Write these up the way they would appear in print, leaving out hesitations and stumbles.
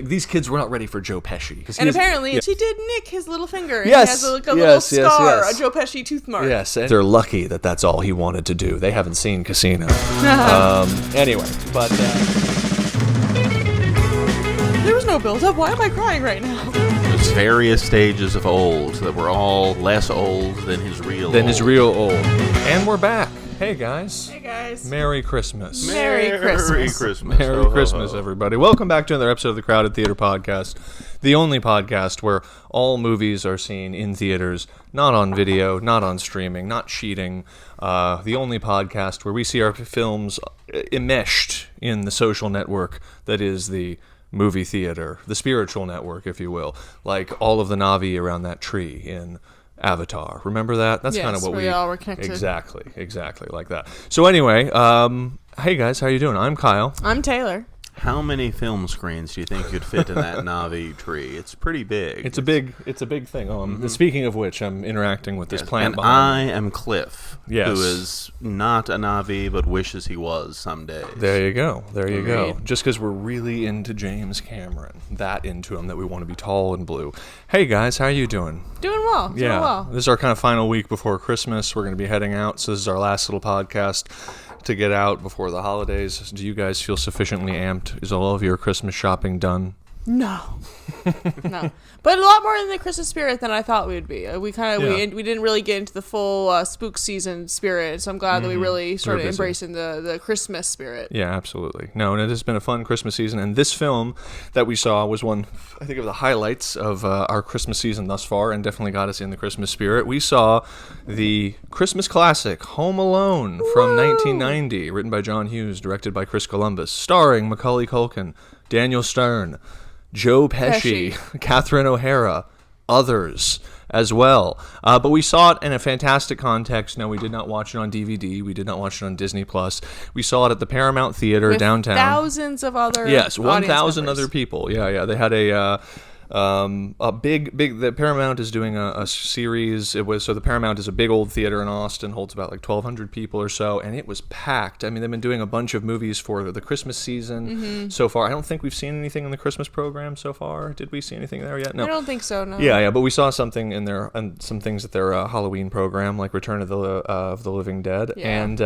these kids were not ready for Joe Pesci. And apparently, she did nick his little finger. And Yes, he has a little scar, yes. a Joe Pesci tooth mark. Yes, and they're lucky that that's all he wanted to do. They haven't seen Casino. Anyway, but... There was no build-up. Why am I crying right now? There's various stages of old that were all less old than his real old. And we're back. Hey, guys. Hey, guys. Merry Christmas. Merry Christmas. Merry Christmas, everybody. Welcome back to another episode of the Crowded Theater Podcast, the only podcast where all movies are seen in theaters, not on video, not on streaming, not cheating. The only podcast where we see our films enmeshed in the social network that is the movie theater, the spiritual network, if you will, like all of the Na'vi around that tree in Avatar. Remember that? That's kind of what we all were connected. Exactly like that. So anyway, hey guys, how you doing? I'm Kyle. I'm Taylor. How many film screens do you think could fit in that Na'vi tree? It's pretty big. It's a big thing. Speaking of which, I'm interacting with this plant. And I am Cliff, yes, who is not a Na'vi but wishes he was someday. There you go. Just because we're really into James Cameron, that into him that we want to be tall and blue. Hey guys, how are you doing? Doing well. This is our kind of final week before Christmas. We're going to be heading out, so this is our last little podcast to get out before the holidays. Do you guys feel sufficiently amped? Is all of your Christmas shopping done? No. But a lot more in the Christmas spirit than I thought we would be. We didn't really get into the full spook season spirit, so I'm glad that we really started embracing the Christmas spirit. Yeah, absolutely. No, and it has been a fun Christmas season, and this film that we saw was one, I think, of the highlights of our Christmas season thus far, and definitely got us in the Christmas spirit. We saw the Christmas classic Home Alone from 1990, written by John Hughes, directed by Chris Columbus, starring Macaulay Culkin, Daniel Stern, Joe Pesci, Catherine O'Hara, others as well. But we saw it in a fantastic context. Now, we did not watch it on DVD. We did not watch it on Disney+. We saw it at the Paramount Theater downtown. Thousands of other 1,000 other people. Yeah. They had a big. The Paramount is doing a series. The Paramount is a big old theater in Austin, holds about like 1,200 people or so, and it was packed. I mean, they've been doing a bunch of movies for the Christmas season so far. I don't think we've seen anything in the Christmas program so far. Did we see anything there yet? No, I don't think so. No. Yeah, but we saw something in there, and some things at their Halloween program, like Return of the Living Dead. Yeah. And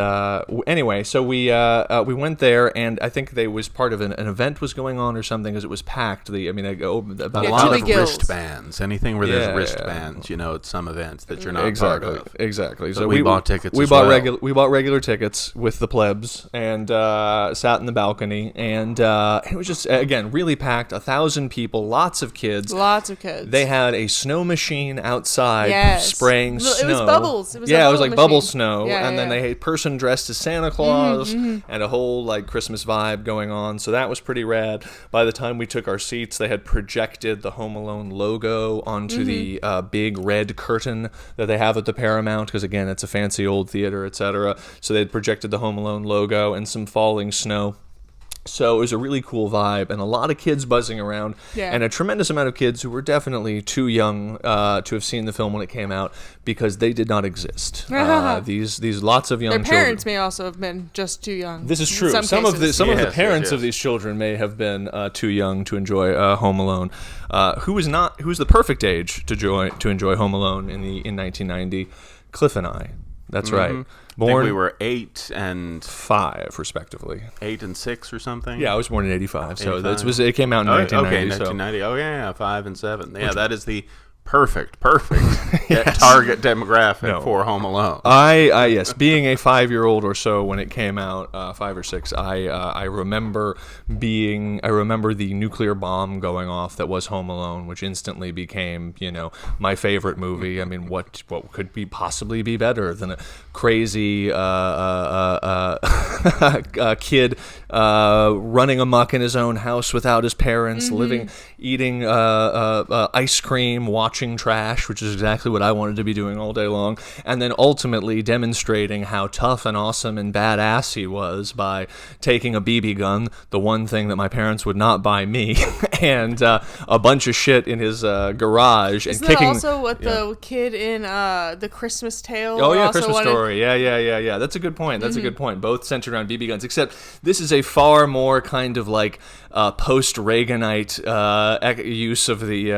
anyway, so we went there, and I think they was part of an event was going on or something, because it was packed. A lot of wristbands. Anything where there's wristbands, at some events that you're not part of. Exactly. So we bought tickets. We bought regular tickets with the plebs and sat in the balcony, and it was just again really packed. 1,000 people, lots of kids. They had a snow machine outside spraying snow. It was bubbles. It was like bubble snow, and then they had a person dressed as Santa Claus and a whole like Christmas vibe going on. So that was pretty rad. By the time we took our seats, they had projected the Home Alone logo onto the big red curtain that they have at the Paramount, because again, it's a fancy old theater, etc. So they'd projected the Home Alone logo and some falling snow. So it was a really cool vibe, and a lot of kids buzzing around, and a tremendous amount of kids who were definitely too young to have seen the film when it came out, because they did not exist. These lots of young children. Their parents may also have been just too young. This is true. Some of the parents of these children may have been too young to enjoy Home Alone. Who was the perfect age to enjoy Home Alone in 1990? Cliff and I. That's right. Born, I think we were 8 and 5, respectively. 8 and 6 or something. Yeah, I was born in '85, so it came out in 1990. Okay, 1990. Oh yeah, 5 and 7. Yeah, that is the perfect target demographic for Home Alone. Yes, being a 5-year-old or so when it came out, 5 or 6, I remember the nuclear bomb going off that was Home Alone, which instantly became, my favorite movie. I mean, what could possibly be better than a crazy kid running amok in his own house without his parents, eating ice cream, watching watching trash, which is exactly what I wanted to be doing all day long, and then ultimately demonstrating how tough and awesome and badass he was by taking a BB gun, the one thing that my parents would not buy me, and a bunch of shit in his garage. Isn't and kicking. That also what the kid in the Christmas Tale? Oh yeah, Christmas Story. Yeah. That's a good point. That's a good point. Both centered around BB guns, except this is a far more kind of like post-Reaganite use of the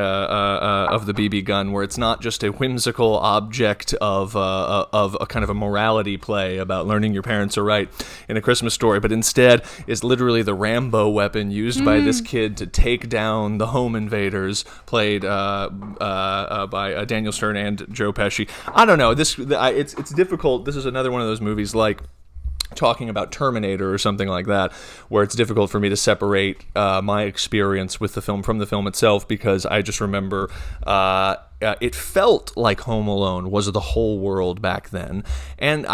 BB gun, where it's not just a whimsical object of a kind of a morality play about learning your parents are right in A Christmas Story, but instead is literally the Rambo weapon used by this kid to take down the home invaders, played by Daniel Stern and Joe Pesci. I don't know. It's difficult. This is another one of those movies like talking about Terminator or something like that, where it's difficult for me to separate my experience with the film from the film itself, because I just remember it felt like Home Alone was the whole world back then. And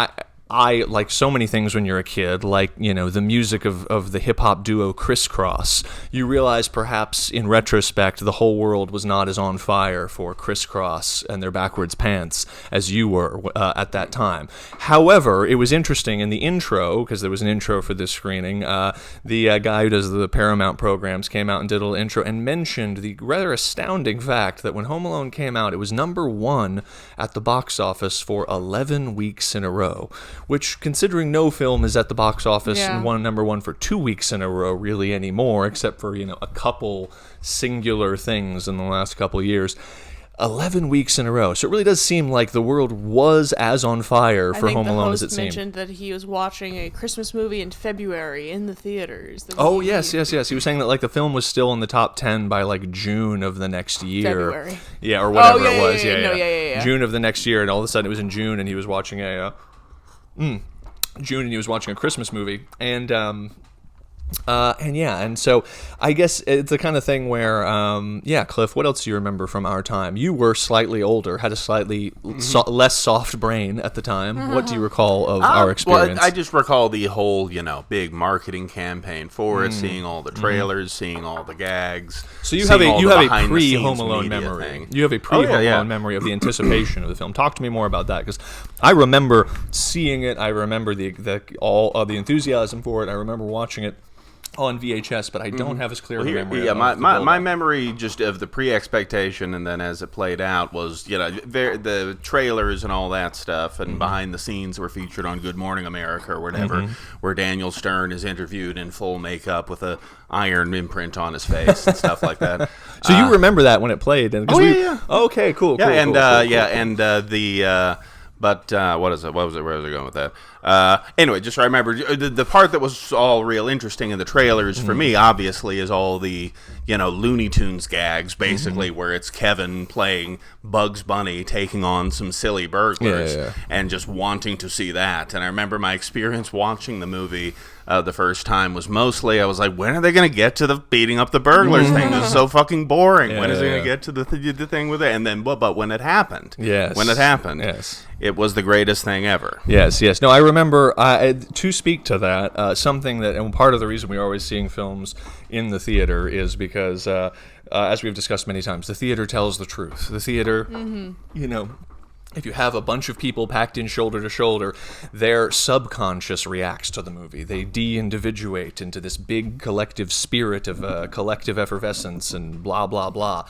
I, like so many things when you're a kid, like, the music of the hip-hop duo Criss-Cross, you realize perhaps in retrospect the whole world was not as on fire for Criss-Cross and their backwards pants as you were at that time. However, it was interesting in the intro, because there was an intro for this screening, the guy who does the Paramount programs came out and did a little intro and mentioned the rather astounding fact that when Home Alone came out, it was #1 at the box office for 11 weeks in a row. Which, considering no film is at the box office and #1 for 2 weeks in a row really anymore, except for, a couple singular things in the last couple of years, 11 weeks in a row. So it really does seem like the world was as on fire for Home Alone as it seemed. I think the host mentioned that he was watching a Christmas movie in February in the theaters. Oh, yes. He was saying that like the film was still in the top 10 by like June of the next year. February. Yeah, or whatever it was. Yeah. June of the next year, and all of a sudden it was in June, and he was watching June, and he was watching a Christmas movie, and so I guess it's the kind of thing where, Cliff, what else do you remember from our time? You were slightly older, had a slightly less soft brain at the time. What do you recall of our experience? Well, I just recall the whole, big marketing campaign for it, seeing all the trailers, seeing all the gags. So you have a pre-Home Alone memory. Thing. You have a pre-Home Alone memory of the anticipation of the film. Talk to me more about that, because I remember seeing it. I remember all of the enthusiasm for it. I remember watching it on VHS, but I don't have as clear a memory. Yeah, my memory just of the pre-expectation, and then as it played out, was the trailers and all that stuff, and behind the scenes were featured on Good Morning America or whatever, where Daniel Stern is interviewed in full makeup with a iron imprint on his face and stuff like that. So you remember that when it played? And Okay, cool. But what is it? What was it? Where was I going with that? Anyway, just I remember the part that was all real interesting in the trailers for me, obviously, is all the Looney Tunes gags, basically, where it's Kevin playing Bugs Bunny taking on some silly burglars, and just wanting to see that. And I remember my experience watching the movie the first time was mostly, I was like, when are they going to get to the beating up the burglars thing? This is so fucking boring. When is it going to get to the thing with it? And then, but when it happened, it was the greatest thing ever. Yes. No, I remember, to speak to that, something that, and part of the reason we're always seeing films in the theater is because, as we've discussed many times, the theater tells the truth. The theater, if you have a bunch of people packed in shoulder to shoulder, their subconscious reacts to the movie. They de-individuate into this big collective spirit of collective effervescence and blah, blah, blah.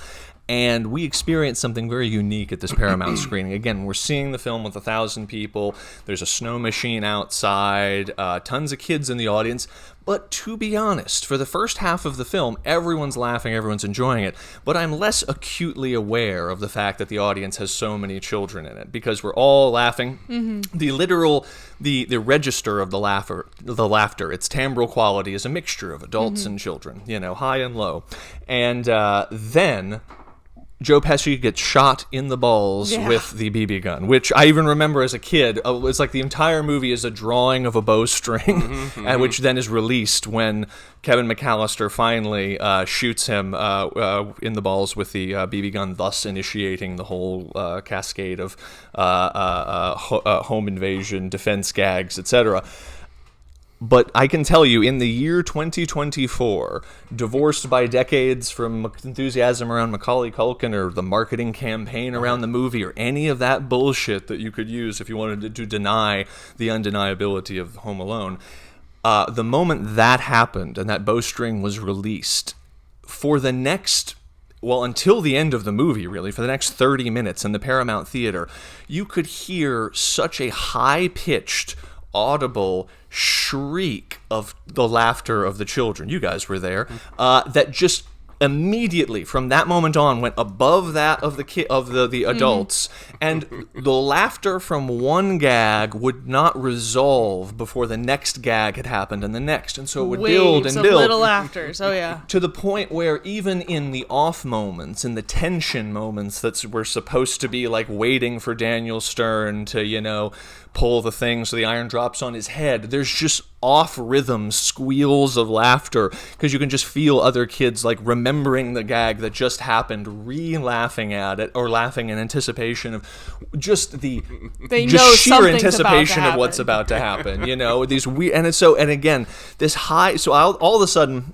And we experienced something very unique at this Paramount screening. Again, we're seeing the film with 1,000 people. There's a snow machine outside, tons of kids in the audience. But to be honest, for the first half of the film, everyone's laughing, everyone's enjoying it. But I'm less acutely aware of the fact that the audience has so many children in it, because we're all laughing. The register of the laughter, its timbral quality is a mixture of adults and children, high and low. And then Joe Pesci gets shot in the balls with the BB gun, which I even remember as a kid. It's like the entire movie is a drawing of a bowstring, which then is released when Kevin McAllister finally shoots him in the balls with the BB gun, thus initiating the whole cascade of home invasion, defense gags, etc. But I can tell you, in the year 2024, divorced by decades from enthusiasm around Macaulay Culkin or the marketing campaign around the movie or any of that bullshit that you could use if you wanted to deny the undeniability of Home Alone, the moment that happened and that bowstring was released, for the next... well, until the end of the movie, really, for the next 30 minutes in the Paramount Theater, you could hear such a high-pitched, audible shriek of the laughter of the children. You guys were there. That just immediately, from that moment on, went above that of the adults, and the laughter from one gag would not resolve before the next gag had happened and the next, and so it would build and build. Little laughters. Oh yeah. To the point where even in the off moments, in the tension moments that were supposed to be like waiting for Daniel Stern to, pull the thing so the iron drops on his head, there's just off-rhythm squeals of laughter because you can just feel other kids like remembering the gag that just happened, re-laughing at it or laughing in anticipation of just the sheer anticipation of what's about to happen. These weird, and again, this high. So all of a sudden,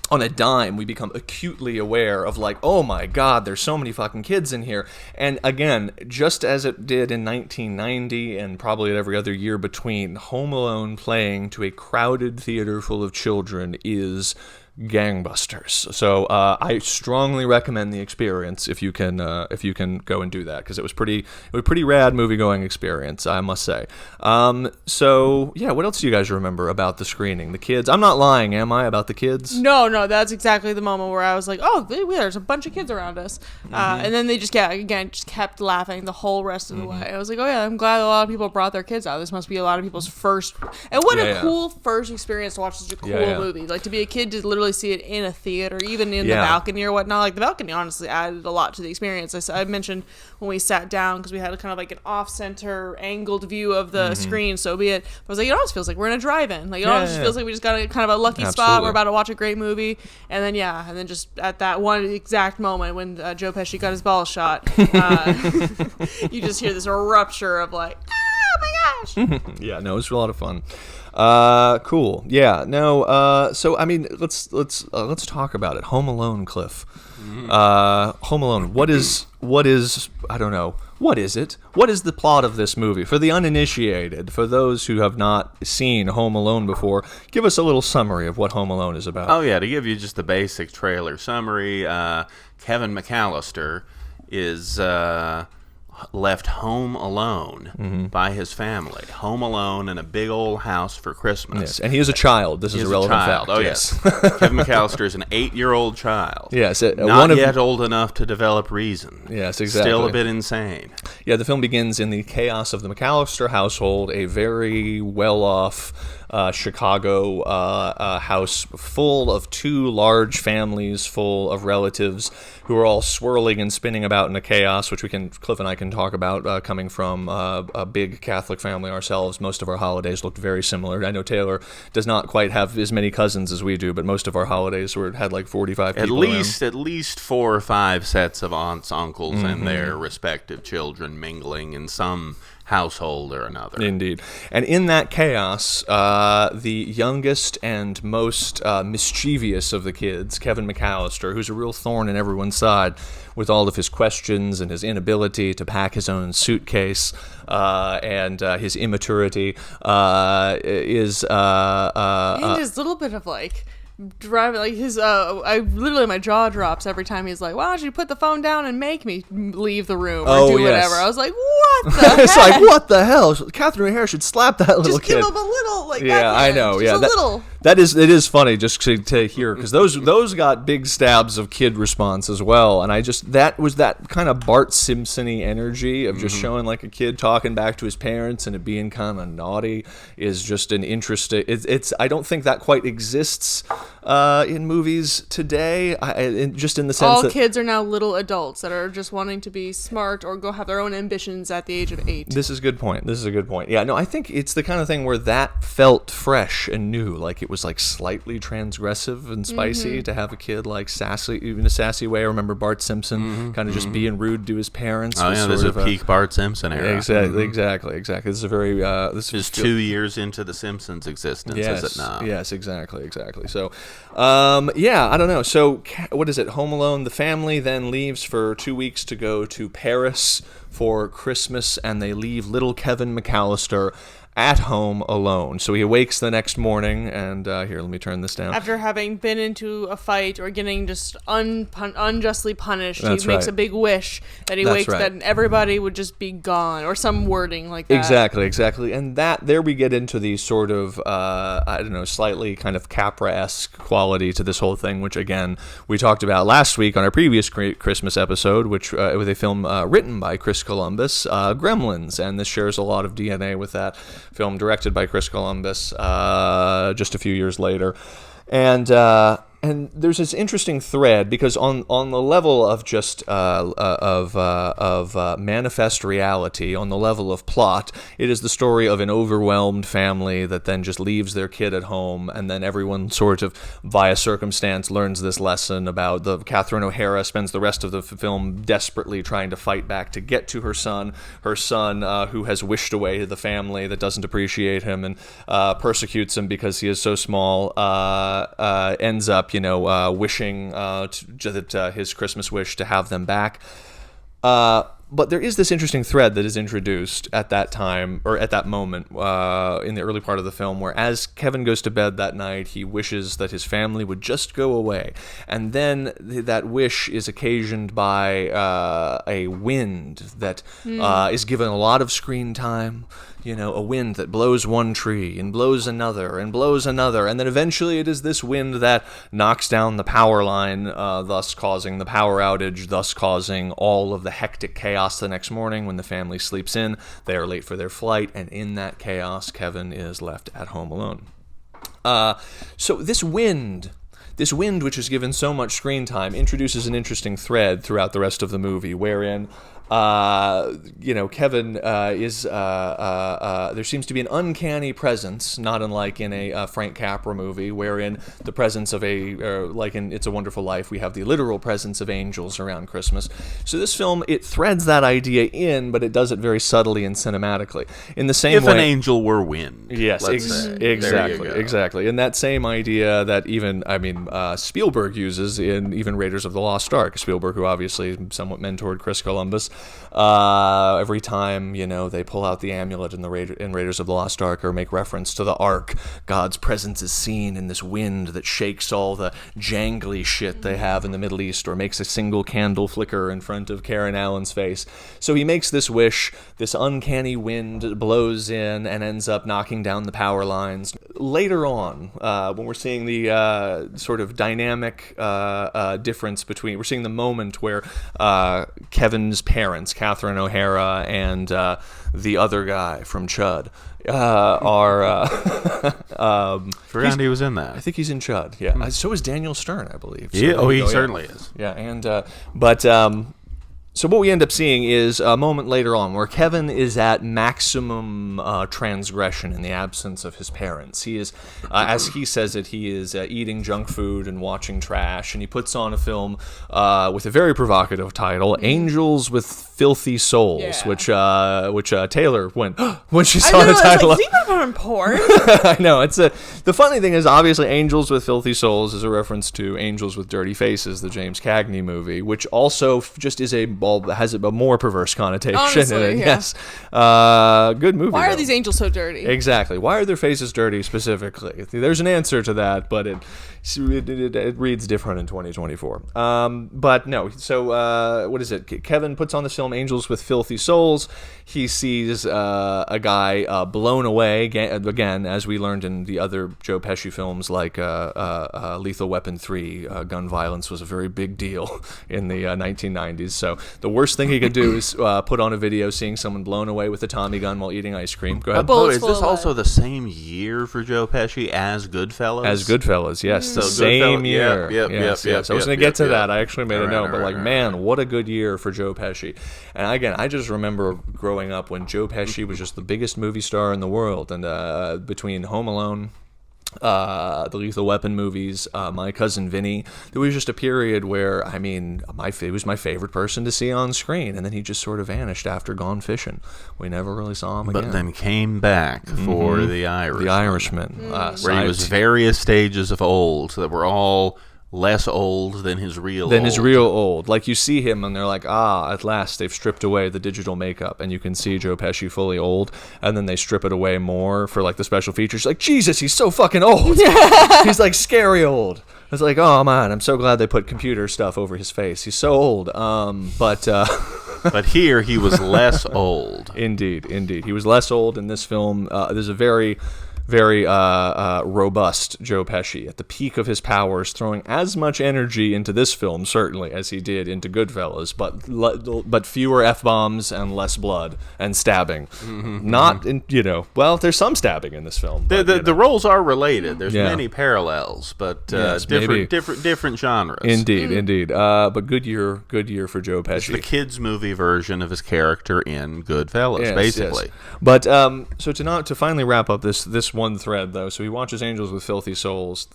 on a dime, we become acutely aware of like, oh my God, there's so many fucking kids in here. And again, just as it did in 1990 and probably at every other year between, Home Alone playing to a crowded theater full of children is gangbusters. So I strongly recommend the experience if you can go and do that, because it was a pretty rad movie going experience, I must say. So yeah, what else do you guys remember about the screening? The kids? I'm not lying, am I, about the kids? No, that's exactly the moment where I was like, oh, there's a bunch of kids around us, and then they just kept laughing the whole rest of the way. I was like, oh yeah, I'm glad a lot of people brought their kids out. This must be a lot of people's first, and what a cool first experience to watch such a cool movie. Like, to be a kid to literally see it in a theater, even in the balcony or whatnot. Like, the balcony honestly added a lot to the experience. I mentioned when we sat down, because we had kind of like an off-center angled view of the screen, so be it. I was like, it almost feels like we're in a drive-in. Like, it almost feels like we just got a kind of a lucky spot. We're about to watch a great movie, and then just at that one exact moment when Joe Pesci got his ball shot, you just hear this rupture of like, oh my gosh. Yeah, no, it was a lot of fun. Cool. Yeah. No. So I mean, let's talk about it. Home Alone, Cliff. Home Alone. What is? I don't know. What is it? What is the plot of this movie? For the uninitiated, for those who have not seen Home Alone before, give us a little summary of what Home Alone is about. Oh yeah, to give you just the basic trailer summary. Kevin McAllister is left home alone by his family. Home alone in a big old house for Christmas. Yes, and he is a child. This is a relevant fact. Oh, yes. Kevin McAllister is an 8-year-old child. Yes. Not yet old enough to develop reason. Yes, exactly. Still a bit insane. Yeah, the film begins in the chaos of the McAllister household, a very well-off Chicago house full of two large families, full of relatives who are all swirling and spinning about in a chaos, which Cliff and I can talk about, coming from a big Catholic family ourselves. Most of our holidays looked very similar. I know Taylor does not quite have as many cousins as we do, but most of our holidays had like 45 people. At least 4 or 5 sets of aunts, uncles, and their respective children mingling in some household or another. Indeed. And in that chaos, the youngest and most mischievous of the kids, Kevin McAllister, who's a real thorn in everyone's side with all of his questions and his inability to pack his own suitcase and his immaturity, is... and his little bit of like... driving like his my jaw drops every time he's like, why don't you put the phone down and make me leave the room or do whatever. I was like, what the heck? It's like, what the hell? Catherine O'Hara should slap that little just kid. Just give him a little, like, yeah, I know. Just yeah, a little. It is funny just to hear, because those got big stabs of kid response as well, and that was that kind of Bart Simpson-y energy of just showing like a kid talking back to his parents and it being kind of naughty is just an interesting. I don't think that quite exists in movies today. Just in the sense all that kids are now little adults that are just wanting to be smart or go have their own ambitions at the age of 8. This is a good point. Yeah, no, I think it's the kind of thing where that felt fresh and new, like it was like slightly transgressive and spicy to have a kid like sassy, even a sassy way. I remember Bart Simpson kind of just being rude to his parents. Oh yeah, this is a peak Bart Simpson era. Exactly. This is a very this is 2 years into the Simpsons' existence, is it not? Yes, exactly. So, I don't know. So, what is it? Home Alone. The family then leaves for 2 weeks to go to Paris for Christmas, and they leave little Kevin McAllister at home alone. So he awakes the next morning, and here, let me turn this down. After having been into a fight or getting just unjustly punished, he makes a big wish that he wakes that everybody would just be gone, or some wording like that. Exactly. And there we get into the sort of, slightly kind of Capra-esque quality to this whole thing, which, again, we talked about last week on our previous Christmas episode, which was a film written by Chris Columbus, Gremlins, and this shares a lot of DNA with that film directed by Chris Columbus just a few years later. And there's this interesting thread, because on the level of just manifest reality, on the level of plot, it is the story of an overwhelmed family that then just leaves their kid at home, and then everyone sort of via circumstance learns this lesson about Catherine O'Hara spends the rest of the film desperately trying to fight back to get to her son who has wished away the family that doesn't appreciate him and persecutes him because he is so small, ends up wishing that his Christmas wish to have them back. But there is this interesting thread that is introduced at that time, or at that moment in the early part of the film, where as Kevin goes to bed that night, he wishes that his family would just go away. And then that wish is occasioned by a wind that is given a lot of screen time. A wind that blows one tree and blows another, and then eventually it is this wind that knocks down the power line, thus causing the power outage, thus causing all of the hectic chaos the next morning when the family sleeps in. They are late for their flight, and in that chaos, Kevin is left at home alone. So this wind, which is given so much screen time, introduces an interesting thread throughout the rest of the movie, wherein Kevin is there seems to be an uncanny presence, not unlike in a Frank Capra movie, wherein the presence of like in It's a Wonderful Life, we have the literal presence of angels around Christmas. So this film, it threads that idea in, but it does it very subtly and cinematically. In the same way, if an angel were wind, yes, exactly. And that same idea that even Spielberg uses in even Raiders of the Lost Ark. Spielberg, who obviously somewhat mentored Chris Columbus. Every time they pull out the amulet in Raiders of the Lost Ark, or make reference to the Ark, God's presence is seen in this wind that shakes all the jangly shit they have in the Middle East, or makes a single candle flicker in front of Karen Allen's face. So he makes this wish, this uncanny wind blows in and ends up knocking down the power lines. Later on, when we're seeing the sort of dynamic difference between, we're seeing the moment where Kevin's parents, Catherine O'Hara and the other guy from Chud, are forgot he was in that. I think he's in Chud. Yeah, so is Daniel Stern, I believe. So he certainly is. Yeah, and so what we end up seeing is a moment later on where Kevin is at maximum transgression in the absence of his parents. He is, as he says it, he is eating junk food and watching trash, and he puts on a film with a very provocative title, Angels with Filthy Souls, which Taylor went when she saw the title. I was like, on porn. I know. The funny thing is, obviously, Angels with Filthy Souls is a reference to Angels with Dirty Faces, the James Cagney movie, which also just has a more perverse connotation. Honestly, in it. Yeah. Yes. Good movie. Why are these angels so dirty? Exactly. Why are their faces dirty specifically? There's an answer to that, but it reads different in 2024. But no. So what is it? Kevin puts on this film Angels with Filthy Souls. He sees a guy blown away, again, as we learned in the other Joe Pesci films like Lethal Weapon 3. Gun violence was a very big deal in the 1990s. So the worst thing he could do is put on a video seeing someone blown away with a Tommy gun while eating ice cream. Go ahead. Is this also the same year for Joe Pesci as Goodfellas? As Goodfellas, yes. So same year. Yes. I was going to get to that. I actually made a note. But man, what a good year for Joe Pesci. And again, I just remember growing up when Joe Pesci was just the biggest movie star in the world. And between Home Alone the Lethal Weapon movies, My Cousin Vinny. There was just a period where, I mean, it was my favorite person to see on screen, and then he just sort of vanished after Gone Fishing. We never really saw him again. But then came back for The Irishman. The Irishman. Where he was various stages of old that were all less old than his real old. Like, you see him and they're like, at last they've stripped away the digital makeup, and you can see Joe Pesci fully old, and then they strip it away more for like the special features. Like, Jesus, he's so fucking old. He's like scary old. It's like, oh man, I'm so glad they put computer stuff over his face. He's so old. But here he was less old. Indeed. He was less old in this film. There's a very robust Joe Pesci at the peak of his powers, throwing as much energy into this film, certainly, as he did into Goodfellas, but fewer F-bombs and less blood and stabbing. Not, there's some stabbing in this film. The roles are related. There's many parallels, but different genres. Indeed. But good year for Joe Pesci. It's the kids' movie version of his character in Goodfellas, basically. Yes. But so to finally wrap up this one thread, though, so he watches Angels with Filthy Souls.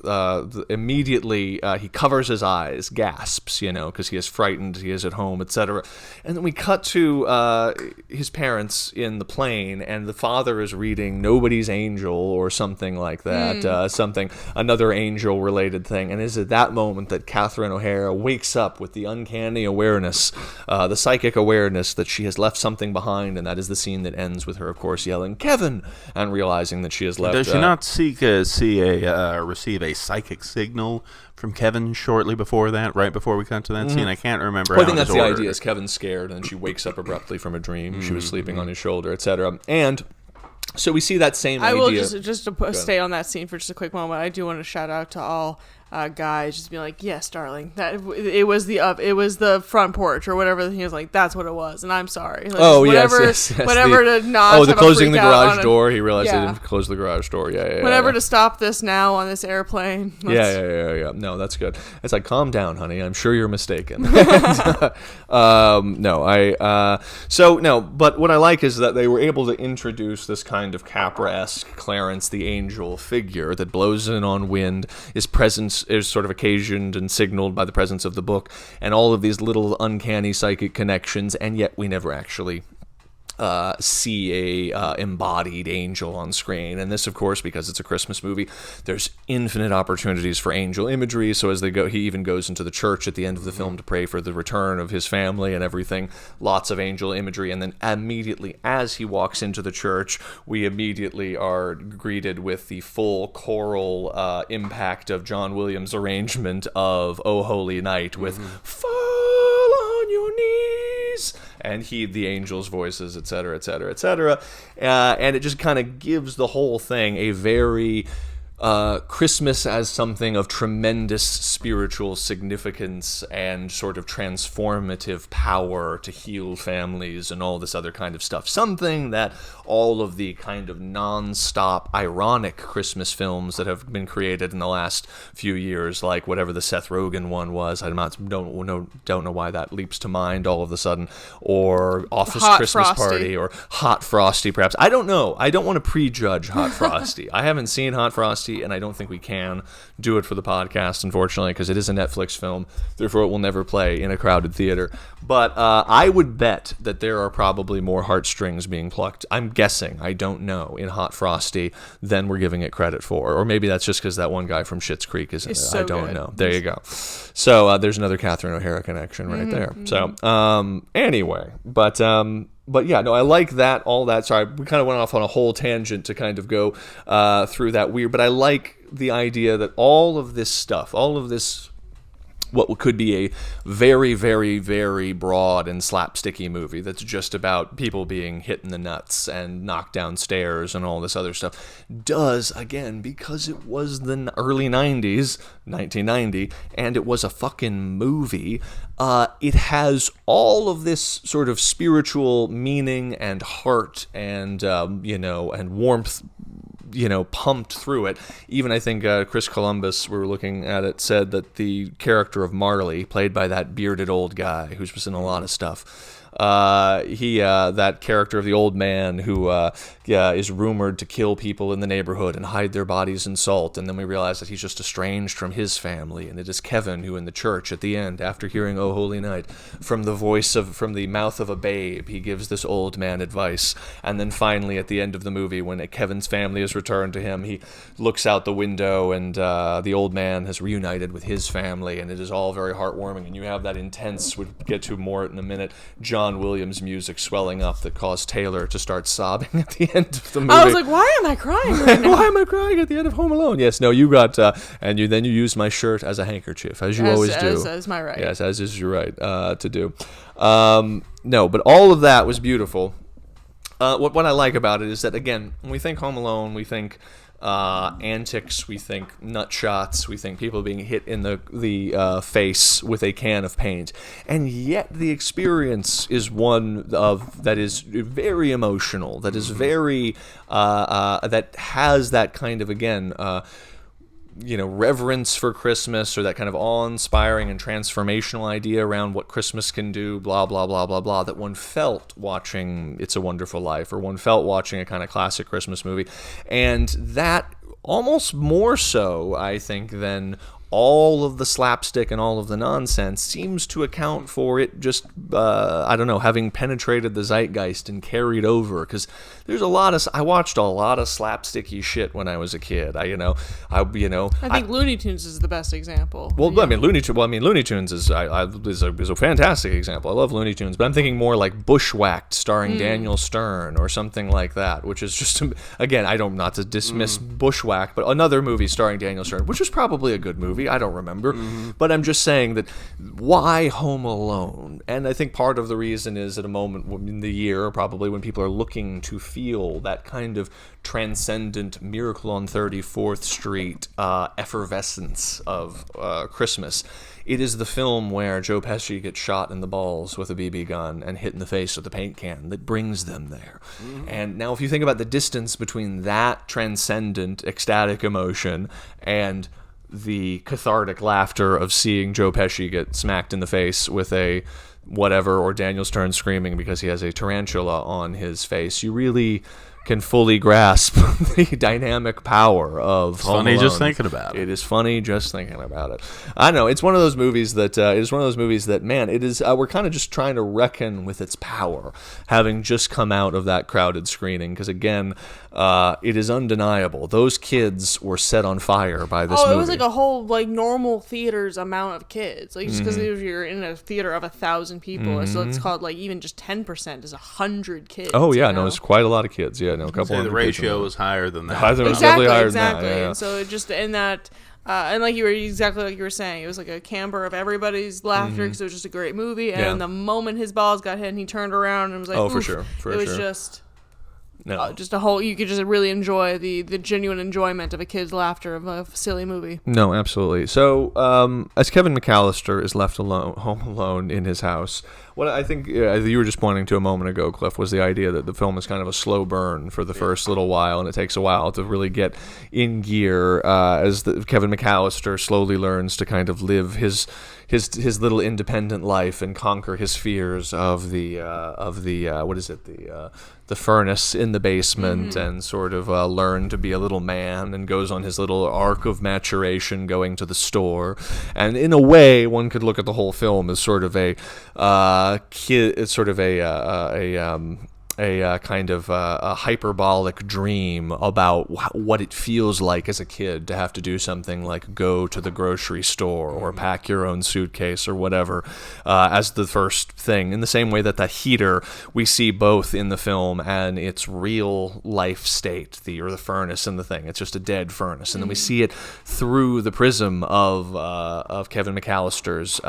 Immediately, he covers his eyes, gasps, because he is frightened, he is at home, etc. And then we cut to his parents in the plane, and the father is reading Nobody's Angel or something like that, another angel-related thing. And it's at that moment that Catherine O'Hara wakes up with the uncanny awareness, the psychic awareness that she has left something behind, and that is the scene that ends with her, of course, yelling, "Kevin!" and realizing that she has left. Does she not receive a psychic signal from Kevin shortly before that, right before we cut to that scene? I can't remember. Well, I think that's the idea. Is Kevin's scared, and she wakes up abruptly from a dream. She was sleeping on his shoulder, etc. And so we see that same idea. I will just to stay on that scene for just a quick moment. I do want to shout out to all guys, just being like, "Yes, darling, that it was the front porch or whatever." He was like, "That's what it was," and I'm sorry. Like, yes. Whatever to not. The closing the garage door. He realized they didn't close the garage door. Yeah. To stop this now on this airplane. Yeah. No, that's good. It's like, calm down, honey. I'm sure you're mistaken. But what I like is that they were able to introduce this kind of Capra-esque Clarence the Angel figure that blows in on wind. His presence is sort of occasioned and signaled by the presence of the book, and all of these little uncanny psychic connections, and yet we never actually see a embodied angel on screen. And this, of course, because it's a Christmas movie, there's infinite opportunities for angel imagery. So as they go, he even goes into the church at the end of the film to pray for the return of his family and everything. Lots of angel imagery. And then immediately as he walks into the church, we immediately are greeted with the full choral impact of John Williams' arrangement of "O Holy Night" with "Fall on your knees" and heed the angels' voices, etc., etc., etc. And it just kind of gives the whole thing a very Christmas as something of tremendous spiritual significance and sort of transformative power to heal families and all this other kind of stuff. Something that all of the kind of non-stop ironic Christmas films that have been created in the last few years, like whatever the Seth Rogen one was, don't know why that leaps to mind all of a sudden, or Office Hot Christmas Frosty. Party, or Hot Frosty, perhaps. I don't know. I don't want to prejudge Hot Frosty. I haven't seen Hot Frosty, and I don't think we can do it for the podcast, unfortunately, because it is a Netflix film. Therefore, it will never play in a crowded theater. But I would bet that there are probably more heartstrings being plucked. I'm guessing, I don't know, in Hot Frosty than we're giving it credit for. Or maybe that's just because that one guy from Schitt's Creek is in it. So I don't good. know. There you go. So there's another Catherine O'Hara connection right there. So anyway, but yeah, no, I like that, all that. Sorry, we kind of went off on a whole tangent to kind of go through that weird, but I like the idea that all of this stuff, all of this, what could be a very, very, very broad and slapsticky movie that's just about people being hit in the nuts and knocked downstairs and all this other stuff, does, again, because it was the early 90s, 1990, and it was a fucking movie, it has all of this sort of spiritual meaning and heart and, and warmth, pumped through it. Even I think Chris Columbus, we were looking at it, said that the character of Marley, played by that bearded old guy who's been in a lot of stuff, that character of the old man who is rumored to kill people in the neighborhood and hide their bodies in salt, and then we realize that he's just estranged from his family, and it is Kevin who in the church at the end, after hearing "O Holy Night," from the mouth of a babe, he gives this old man advice. And then finally at the end of the movie, when Kevin's family is returned to him, he looks out the window and the old man has reunited with his family, and it is all very heartwarming, and you have that intense, we'll get to more in a minute, John Williams music swelling up that caused Taylor to start sobbing at the end of the movie. I was like, why am I crying right now? Why am I crying at the end of Home Alone? Yes, no, you got, and you used my shirt as a handkerchief, as you always do. As my right. Yes, as is your right to do. No, but all of that was beautiful. What I like about it is that, again, when we think Home Alone, we think antics, we think nut shots, we think people being hit in the face with a can of paint, and yet the experience is one that is very emotional, that is very that has that kind of, again, reverence for Christmas, or that kind of awe-inspiring and transformational idea around what Christmas can do, blah, blah, blah, blah, blah, that one felt watching It's a Wonderful Life, or one felt watching a kind of classic Christmas movie. And that almost more so, I think, than all of the slapstick and all of the nonsense seems to account for it just, having penetrated the zeitgeist and carried over. Because there's I watched a lot of slapsticky shit when I was a kid. I think Looney Tunes is the best example. Well, yeah. Looney Tunes is a fantastic example. I love Looney Tunes, but I'm thinking more like Bushwhacked, starring Daniel Stern, or something like that, which is just, again, not to dismiss Bushwhacked, but another movie starring Daniel Stern, which was probably a good movie. I don't remember, but I'm just saying that why Home Alone? And I think part of the reason is at a moment in the year, probably when people are looking to feel that kind of transcendent Miracle on 34th Street effervescence of Christmas. It is the film where Joe Pesci gets shot in the balls with a BB gun and hit in the face with a paint can that brings them there. And now if you think about the distance between that transcendent, ecstatic emotion and the cathartic laughter of seeing Joe Pesci get smacked in the face with a whatever, or Daniel Stern screaming because he has a tarantula on his face, you really can fully grasp the dynamic power of Home Alone. Funny just thinking about it. It is funny just thinking about it. I know, it's one of those movies that man, it is. We're kind of just trying to reckon with its power, having just come out of that crowded screening. Because again, it is undeniable. Those kids were set on fire by this movie. It was like a whole normal theater's amount of kids. Like just because you're in a theater of 1,000 people, so it's called even just 10% is 100 kids. Oh yeah, no, it's quite a lot of kids. Yeah. No, a couple. The ratio was higher than that. Exactly. Higher than that, yeah. And so it just in that, and like you were saying, it was like a camper of everybody's laughter because it was just a great movie. And the moment his balls got hit, and he turned around and was like, "Oh, for sure, it was just." No. Just a whole, you could just really enjoy the genuine enjoyment of a kid's laughter of a silly movie. No, absolutely. So, as Kevin McAllister is left home alone in his house, what I think you were just pointing to a moment ago, Cliff, was the idea that the film is kind of a slow burn for the first little while, and it takes a while to really get in gear as Kevin McAllister slowly learns to kind of live his little independent life and conquer his fears of the furnace in the basement, and sort of learn to be a little man, and goes on his little arc of maturation, going to the store. And in a way, one could look at the whole film as sort of a kind of a hyperbolic dream about what it feels like as a kid to have to do something like go to the grocery store or pack your own suitcase or whatever as the first thing. In the same way that the heater, we see both in the film and its real life state, the furnace and the thing. It's just a dead furnace. And then we see it through the prism of Kevin McAllister's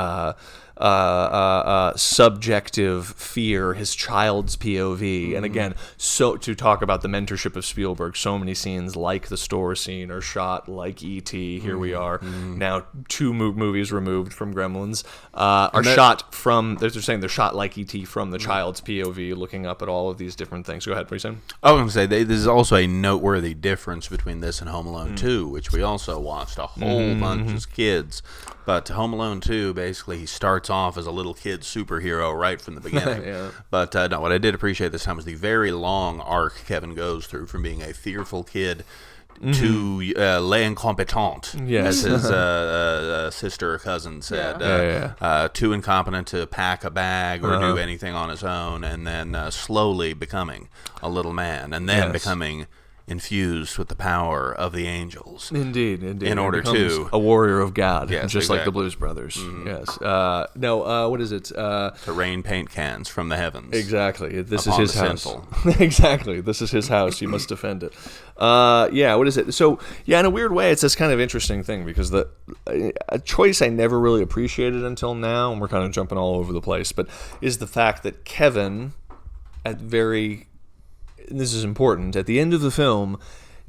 subjective fear, his child's POV. And again, so to talk about the mentorship of Spielberg, so many scenes like the store scene are shot like E.T. Here we are now 2 movies removed from Gremlins are shot from, they're saying they're shot like E.T. from the child's POV, looking up at all of these different things. Go ahead, what are you saying? I was going to say, there's also a noteworthy difference between this and Home Alone 2, which we also watched a whole bunch as kids. But Home Alone 2, basically, he starts starts off as a little kid superhero right from the beginning. Yeah. But no, what I did appreciate this time was the very long arc Kevin goes through from being a fearful kid to l'incompetent, Yes. as his sister or cousin said. Too incompetent to pack a bag or do anything on his own, and then slowly becoming a little man, and then becoming infused with the power of the angels. Indeed. In order to a warrior of God, Yes, just like the exactly. Blues Brothers. Yes. What is it? to rain paint cans from the heavens. Exactly. This is upon his the house. sinful. Exactly. This is his house. You must defend it. What is it? So, in a weird way, it's this kind of interesting thing because a choice I never really appreciated until now, and we're kind of jumping all over the place, but is the fact that Kevin, and this is important, at the end of the film,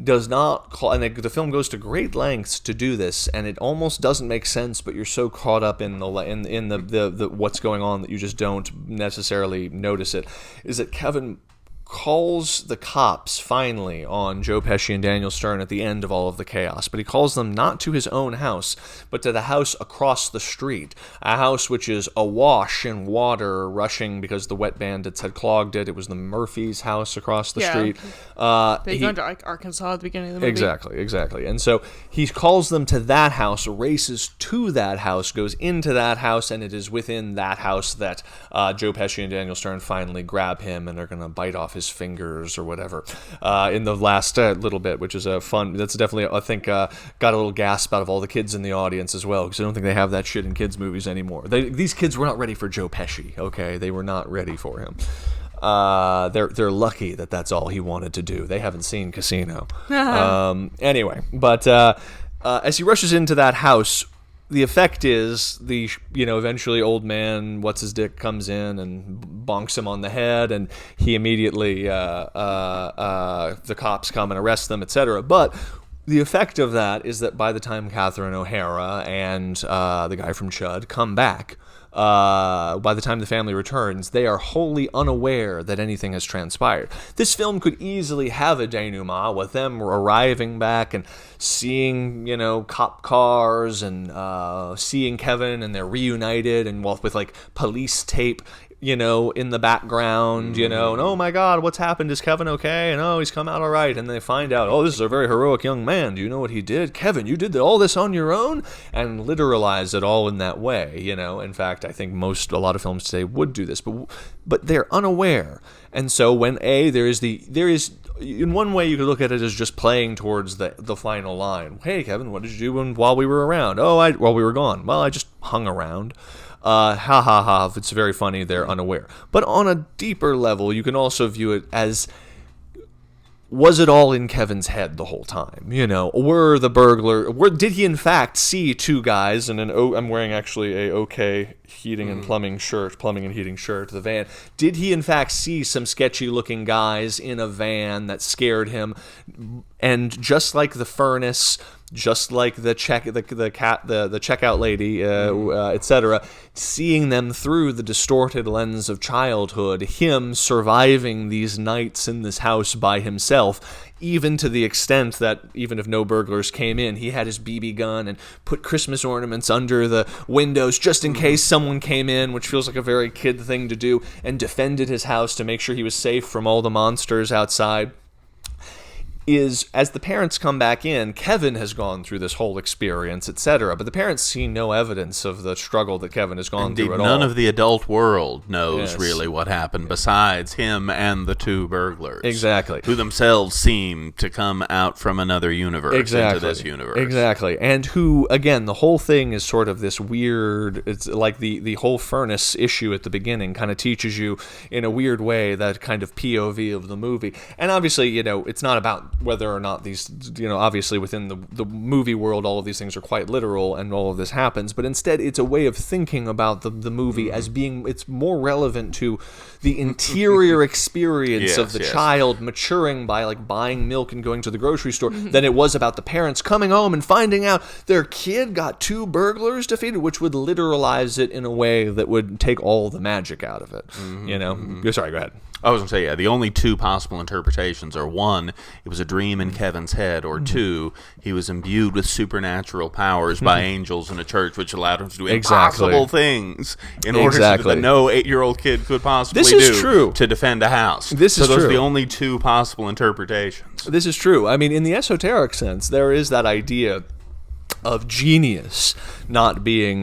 does not call, and the film goes to great lengths to do this, and it almost doesn't make sense, but you're so caught up in the what's going on that you just don't necessarily notice it, is that Kevin calls the cops finally on Joe Pesci and Daniel Stern at the end of all of the chaos, but he calls them not to his own house, but to the house across the street, a house which is awash in water rushing because the wet bandits had clogged it. It was the Murphys' house across the street. They go to Arkansas at the beginning of the movie. Exactly. And so he calls them to that house, races to that house, goes into that house, and it is within that house that Joe Pesci and Daniel Stern finally grab him, and they're going to bite off his fingers or whatever in the last little bit, which is fun. That's definitely, I think, got a little gasp out of all the kids in the audience as well, because I don't think they have that shit in kids' movies anymore. These kids were not ready for Joe Pesci, okay? They were not ready for him. They're lucky that that's all he wanted to do. They haven't seen Casino. Anyway, but as he rushes into that house, the effect is eventually old man what's his dick comes in and bonks him on the head, and he immediately the cops come and arrest them, etc. But the effect of that is that by the time Catherine O'Hara and the guy from Chud come back, by the time the family returns, they are wholly unaware that anything has transpired. This film could easily have a denouement with them arriving back and seeing, cop cars and seeing Kevin, and they're reunited, and with like police tape, in the background, and oh my God, what's happened? Is Kevin okay? And oh, he's come out all right. And they find out, oh, this is a very heroic young man. Do you know what he did? Kevin, you did all this on your own? And literalize it all in that way, In fact, I think a lot of films today would do this, but they're unaware. And so when there is in one way you could look at it as just playing towards the final line. Hey, Kevin, what did you do while we were around? While we were gone. Well, I just hung around. Ha ha ha, it's very funny, they're unaware. But on a deeper level, you can also view it as, was it all in Kevin's head the whole time? Were the burglar, did he in fact see two guys in I'm wearing actually a OK heating and plumbing and heating shirt, the van. Did he in fact see some sketchy looking guys in a van that scared him? And just like the furnace, just like the checkout lady, etc., seeing them through the distorted lens of childhood, him surviving these nights in this house by himself, even to the extent that even if no burglars came in, he had his BB gun and put Christmas ornaments under the windows just in case someone came in, which feels like a very kid thing to do, and defended his house to make sure he was safe from all the monsters outside. Is, as the parents come back in, Kevin has gone through this whole experience, etc., but the parents see no evidence of the struggle that Kevin has gone through at all. None of the adult world knows really what happened besides him and the two burglars. Exactly. Who themselves seem to come out from another universe into this universe. Exactly. And who, again, the whole thing is sort of this weird, it's like the whole furnace issue at the beginning kind of teaches you in a weird way that kind of POV of the movie. And obviously, it's not about whether or not these, obviously within the movie world, all of these things are quite literal and all of this happens, but instead it's a way of thinking about the movie as being, it's more relevant to the interior experience of the child maturing by like buying milk and going to the grocery store than it was about the parents coming home and finding out their kid got two burglars defeated, which would literalize it in a way that would take all the magic out of it. Sorry, go ahead. I was going to say, the only two possible interpretations are, one, it was a dream in Kevin's head, or 2, he was imbued with supernatural powers by angels in a church, which allowed him to do impossible things in order that no 8-year-old kid could possibly do to defend a house. Those are the only 2 possible interpretations. This is true. I mean, in the esoteric sense, there is that idea of genius not being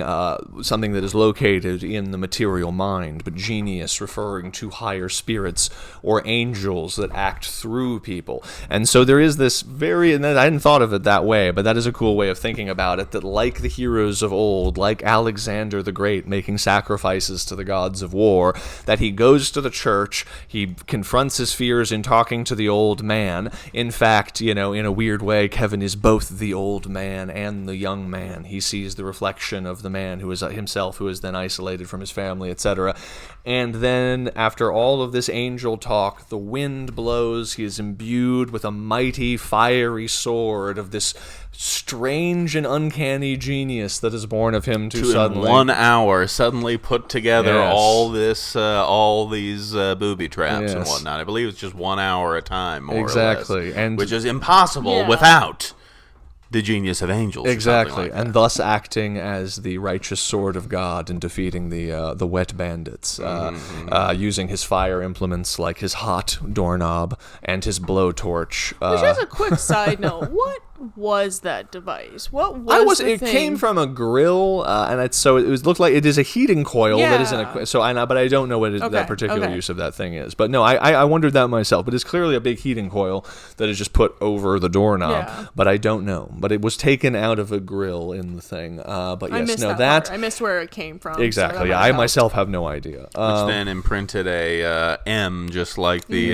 something that is located in the material mind, but genius referring to higher spirits or angels that act through people. And so there is this and I hadn't thought of it that way, but that is a cool way of thinking about it, that like the heroes of old, like Alexander the Great making sacrifices to the gods of war, that he goes to the church, he confronts his fears in talking to the old man. In fact, in a weird way, Kevin is both the old man and the young man. He sees the reflection of the man who is himself, who is then isolated from his family, etc. And then, after all of this angel talk, the wind blows. He is imbued with a mighty, fiery sword of this strange and uncanny genius that is born of him too suddenly. In 1 hour, suddenly put together all these booby traps and whatnot. I believe it's just 1 hour a time, more or less, and which is impossible without the genius of angels. Exactly, and thus acting as the righteous sword of God in defeating the wet bandits, using his fire implements like his hot doorknob and his blowtorch. Which, as a quick side note, what was that device? What was the thing? It came from a grill, and it looked like it is a heating coil that is in a. But I don't know what that particular use of that thing is. But no, I wondered that myself. But it's clearly a big heating coil that is just put over the doorknob. Yeah. But I don't know. But it was taken out of a grill in the thing. But yes, I missed where it came from. Exactly. I myself have no idea. Which then imprinted a M, just like the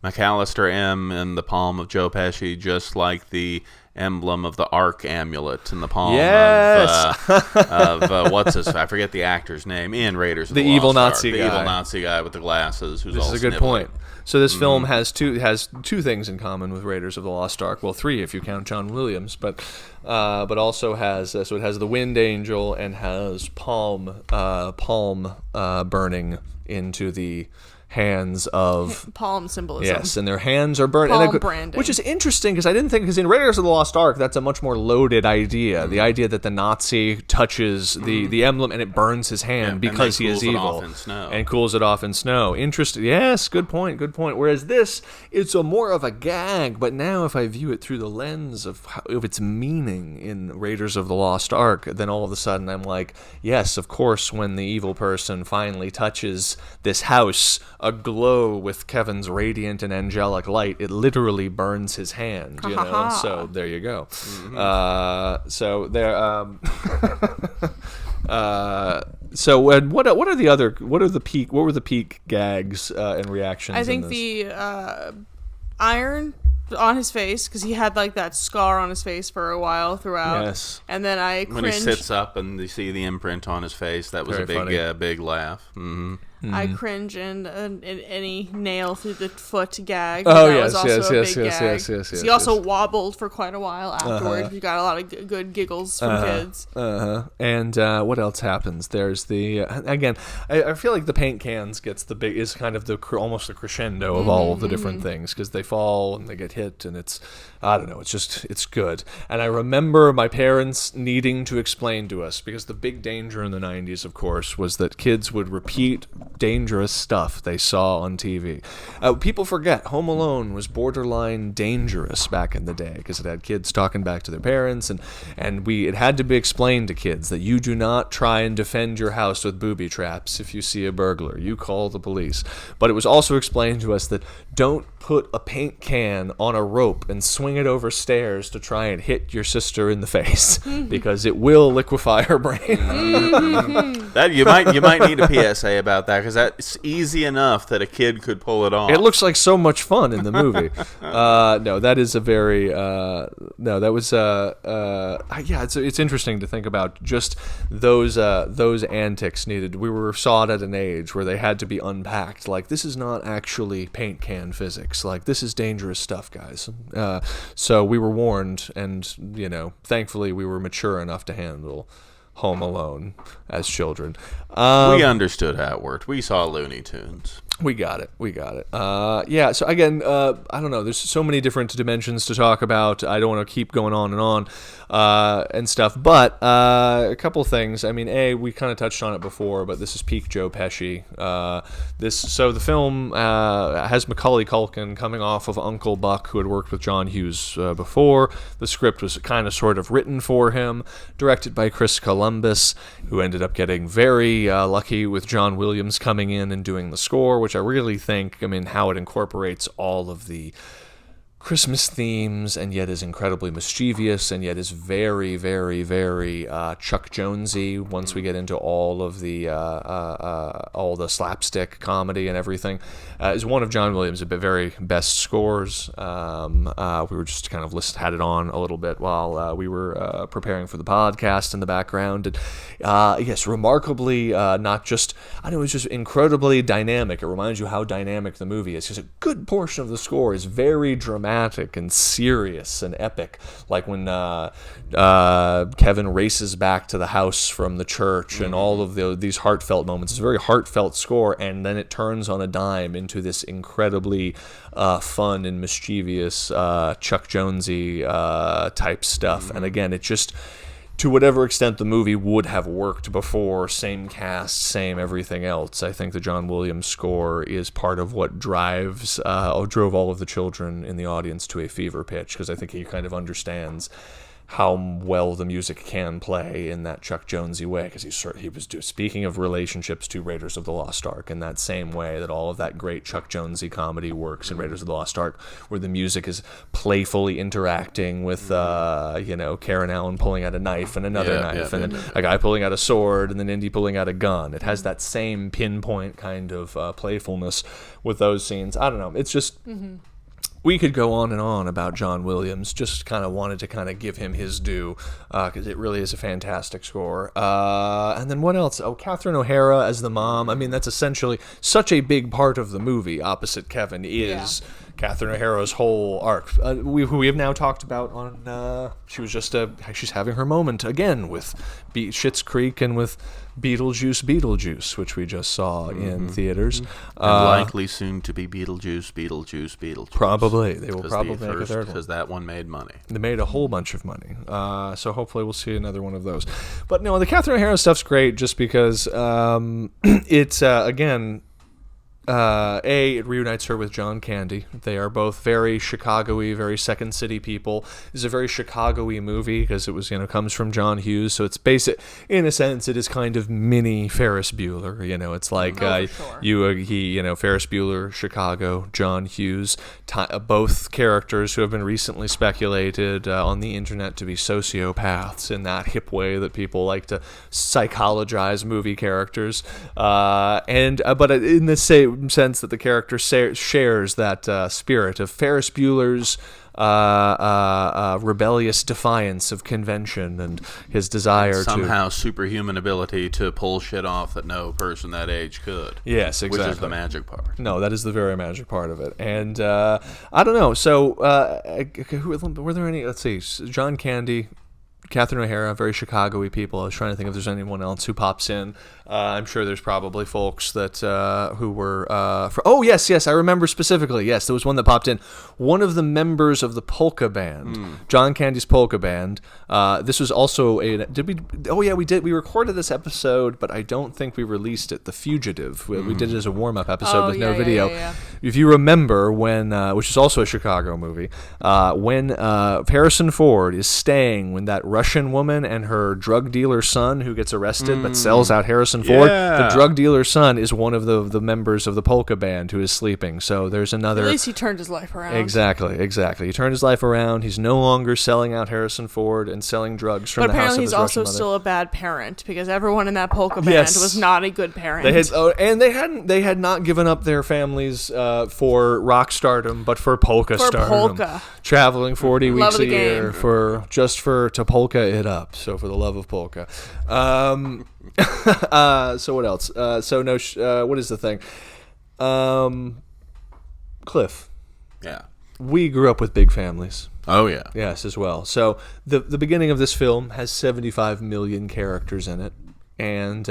McAllister M in the palm of Joe Pesci, just like the emblem of the Ark amulet in the palm of what's his? I forget the actor's name in Raiders of the Lost evil Ark. Nazi the guy. evil Nazi guy with the glasses. Who's this all is a good sniveling. point. So this film has two things in common with Raiders of the Lost Ark. Well, 3 if you count John Williams, but also has so it has the wind angel and has palm burning into the hands of palm symbolism. Yes, and their hands are burned. Palm branding. Which is interesting because I didn't think, because in Raiders of the Lost Ark, that's a much more loaded idea. The idea that the Nazi touches the emblem and it burns his hand because he is evil and cools it off in snow. Interesting. Yes, good point. Whereas this, it's more of a gag. But now, if I view it through the lens of its meaning in Raiders of the Lost Ark, then all of a sudden I'm like, yes, of course, when the evil person finally touches this house aglow with Kevin's radiant and angelic light, it literally burns his hand, so there you go. So there so what were the peak gags and reactions? I think the iron on his face, because he had like that scar on his face for a while throughout. Yes. And then I cringed. When he sits up and you see the imprint on his face, that was a big laugh. Mm-hmm. I cringe and any nail through the foot gag. Oh, that yes, was also a big gag. yes. He also wobbled for quite a while afterwards. We got a lot of good giggles from kids. And what else happens? There's the again. I feel like the paint cans is kind of almost the crescendo of all of the different things, because they fall and they get hit, and it's it's good. And I remember my parents needing to explain to us, because the big danger in the 90s, of course, was that kids would repeat dangerous stuff they saw on TV. People forget Home Alone was borderline dangerous back in the day, because it had kids talking back to their parents, and it had to be explained to kids that you do not try and defend your house with booby traps if you see a burglar. You call the police. But it was also explained to us that don't put a paint can on a rope and swing it over stairs to try and hit your sister in the face, because it will liquefy her brain. That you might need a PSA about that, because that's easy enough that a kid could pull it off. It looks like so much fun in the movie. No, that is a very it's interesting to think about just those antics needed. We saw it at an age where they had to be unpacked. Like, this is not actually paint can physics. Like, this is dangerous stuff, guys. So we were warned, and thankfully we were mature enough to handle Home Alone as children. We understood how it worked. We saw Looney Tunes. We got it. Yeah, so again, I don't know. There's so many different dimensions to talk about. I don't want to keep going on and stuff. But a couple things. I mean, we kind of touched on it before, but this is peak Joe Pesci. So the film has Macaulay Culkin coming off of Uncle Buck, who had worked with John Hughes before. The script was kind of sort of written for him, directed by Chris Columbus, who ended up getting very lucky with John Williams coming in and doing the score, which I really think, how it incorporates all of the Christmas themes and yet is incredibly mischievous and yet is very, very, very Chuck Jonesy once we get into all of the slapstick comedy and everything. Is one of John Williams' very best scores. We were just kind of had it on a little bit while we were preparing for the podcast in the background. And yes, remarkably not just, it was just incredibly dynamic. It reminds you how dynamic the movie is, because a good portion of the score is very dramatic and serious and epic, like when Kevin races back to the house from the church and all of these heartfelt moments. It's a very heartfelt score, and then it turns on a dime into this incredibly fun and mischievous Chuck Jonesy type stuff. And again, it just, to whatever extent the movie would have worked before, same cast, same everything else, I think the John Williams score is part of what drove all of the children in the audience to a fever pitch, because I think he kind of understands how well the music can play in that Chuck Jonesy way, because he was speaking of relationships to Raiders of the Lost Ark in that same way that all of that great Chuck Jonesy comedy works in Raiders of the Lost Ark, where the music is playfully interacting with Karen Allen pulling out a knife and another knife, and then a guy pulling out a sword and then Indy pulling out a gun. It has that same pinpoint kind of playfulness with those scenes. I don't know. It's just... Mm-hmm. We could go on and on about John Williams. Just kind of wanted to kind of give him his due, because it really is a fantastic score. And then what else? Oh, Catherine O'Hara as the mom. That's essentially such a big part of the movie. Opposite Kevin is Catherine O'Hara's whole arc, who we have now talked about on. She's having her moment again with Schitt's Creek and with Beetlejuice, which we just saw in theaters. And likely soon to be Beetlejuice. Probably. They will probably make a third one. Because that one made money. They made a whole bunch of money. So hopefully we'll see another one of those. But no, the Catherine O'Hara stuff's great just because it's, again... it reunites her with John Candy. They are both very Chicago-y, very Second City people. This is a very Chicago-y movie because it was, comes from John Hughes. So it's basic, in a sense, it is kind of mini Ferris Bueller. It's like Ferris Bueller, Chicago, John Hughes, both characters who have been recently speculated on the internet to be sociopaths in that hip way that people like to psychologize movie characters. But in the same sense that the character shares that spirit of Ferris Bueller's rebellious defiance of convention and his desire somehow superhuman ability to pull shit off that no person that age could. Yes, exactly. Which is the magic part. No, that is the very magic part of it. And I don't know. So were there any? Let's see. John Candy, Catherine O'Hara, very Chicago-y people. I was trying to think if there's anyone else who pops in. I'm sure there's probably folks that who were... yes, I remember specifically. Yes, there was one that popped in. One of the members of the polka band, John Candy's polka band. This was also a... Did we... Oh, yeah, we did. We recorded this episode, but I don't think we released it. The Fugitive. We did it as a warm-up episode with no video. Yeah. If you remember when... which is also a Chicago movie. When Harrison Ford is staying when that Russian woman and her drug dealer son who gets arrested but sells out Harrison Ford. The drug dealer's son is one of the members of the polka band who is sleeping. So there's another... At least he turned his life around. Exactly. He turned his life around. He's no longer selling out Harrison Ford and selling drugs from the house of his Russian mother. But apparently he's also still a bad parent because everyone in that polka band was not a good parent. They had not given up their families for rock stardom, but for polka stardom. Traveling 40 weeks a year to polka it up. So for the love of polka. So what else? What is the thing? Cliff. Yeah. We grew up with big families. Oh, yeah. Yes, as well. So the beginning of this film has 75 million characters in it. and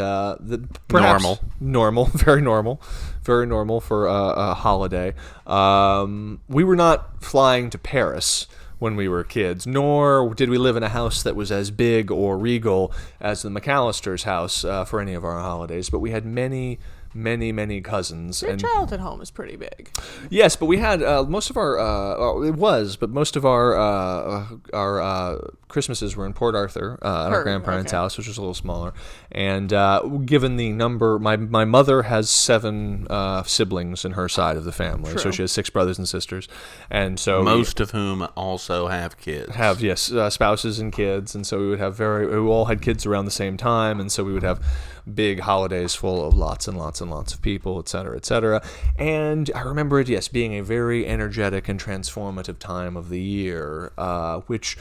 perhaps normal, very normal for a holiday. We were not flying to Paris when we were kids, nor did we live in a house that was as big or regal as the McAllister's house for any of our holidays, but we had many cousins. Your childhood home is pretty big. Yes, but we had most of our Christmases were in Port Arthur at our grandparents' house, which was a little smaller. And given the number, my mother has 7 siblings in her side of the family, so she has 6 brothers and sisters, and so most of whom also have kids. Spouses and kids, and so we would have we all had kids around the same time, and so we would have big holidays full of lots and lots and lots of people, etc., etc. And I remember it, being a very energetic and transformative time of the year, which,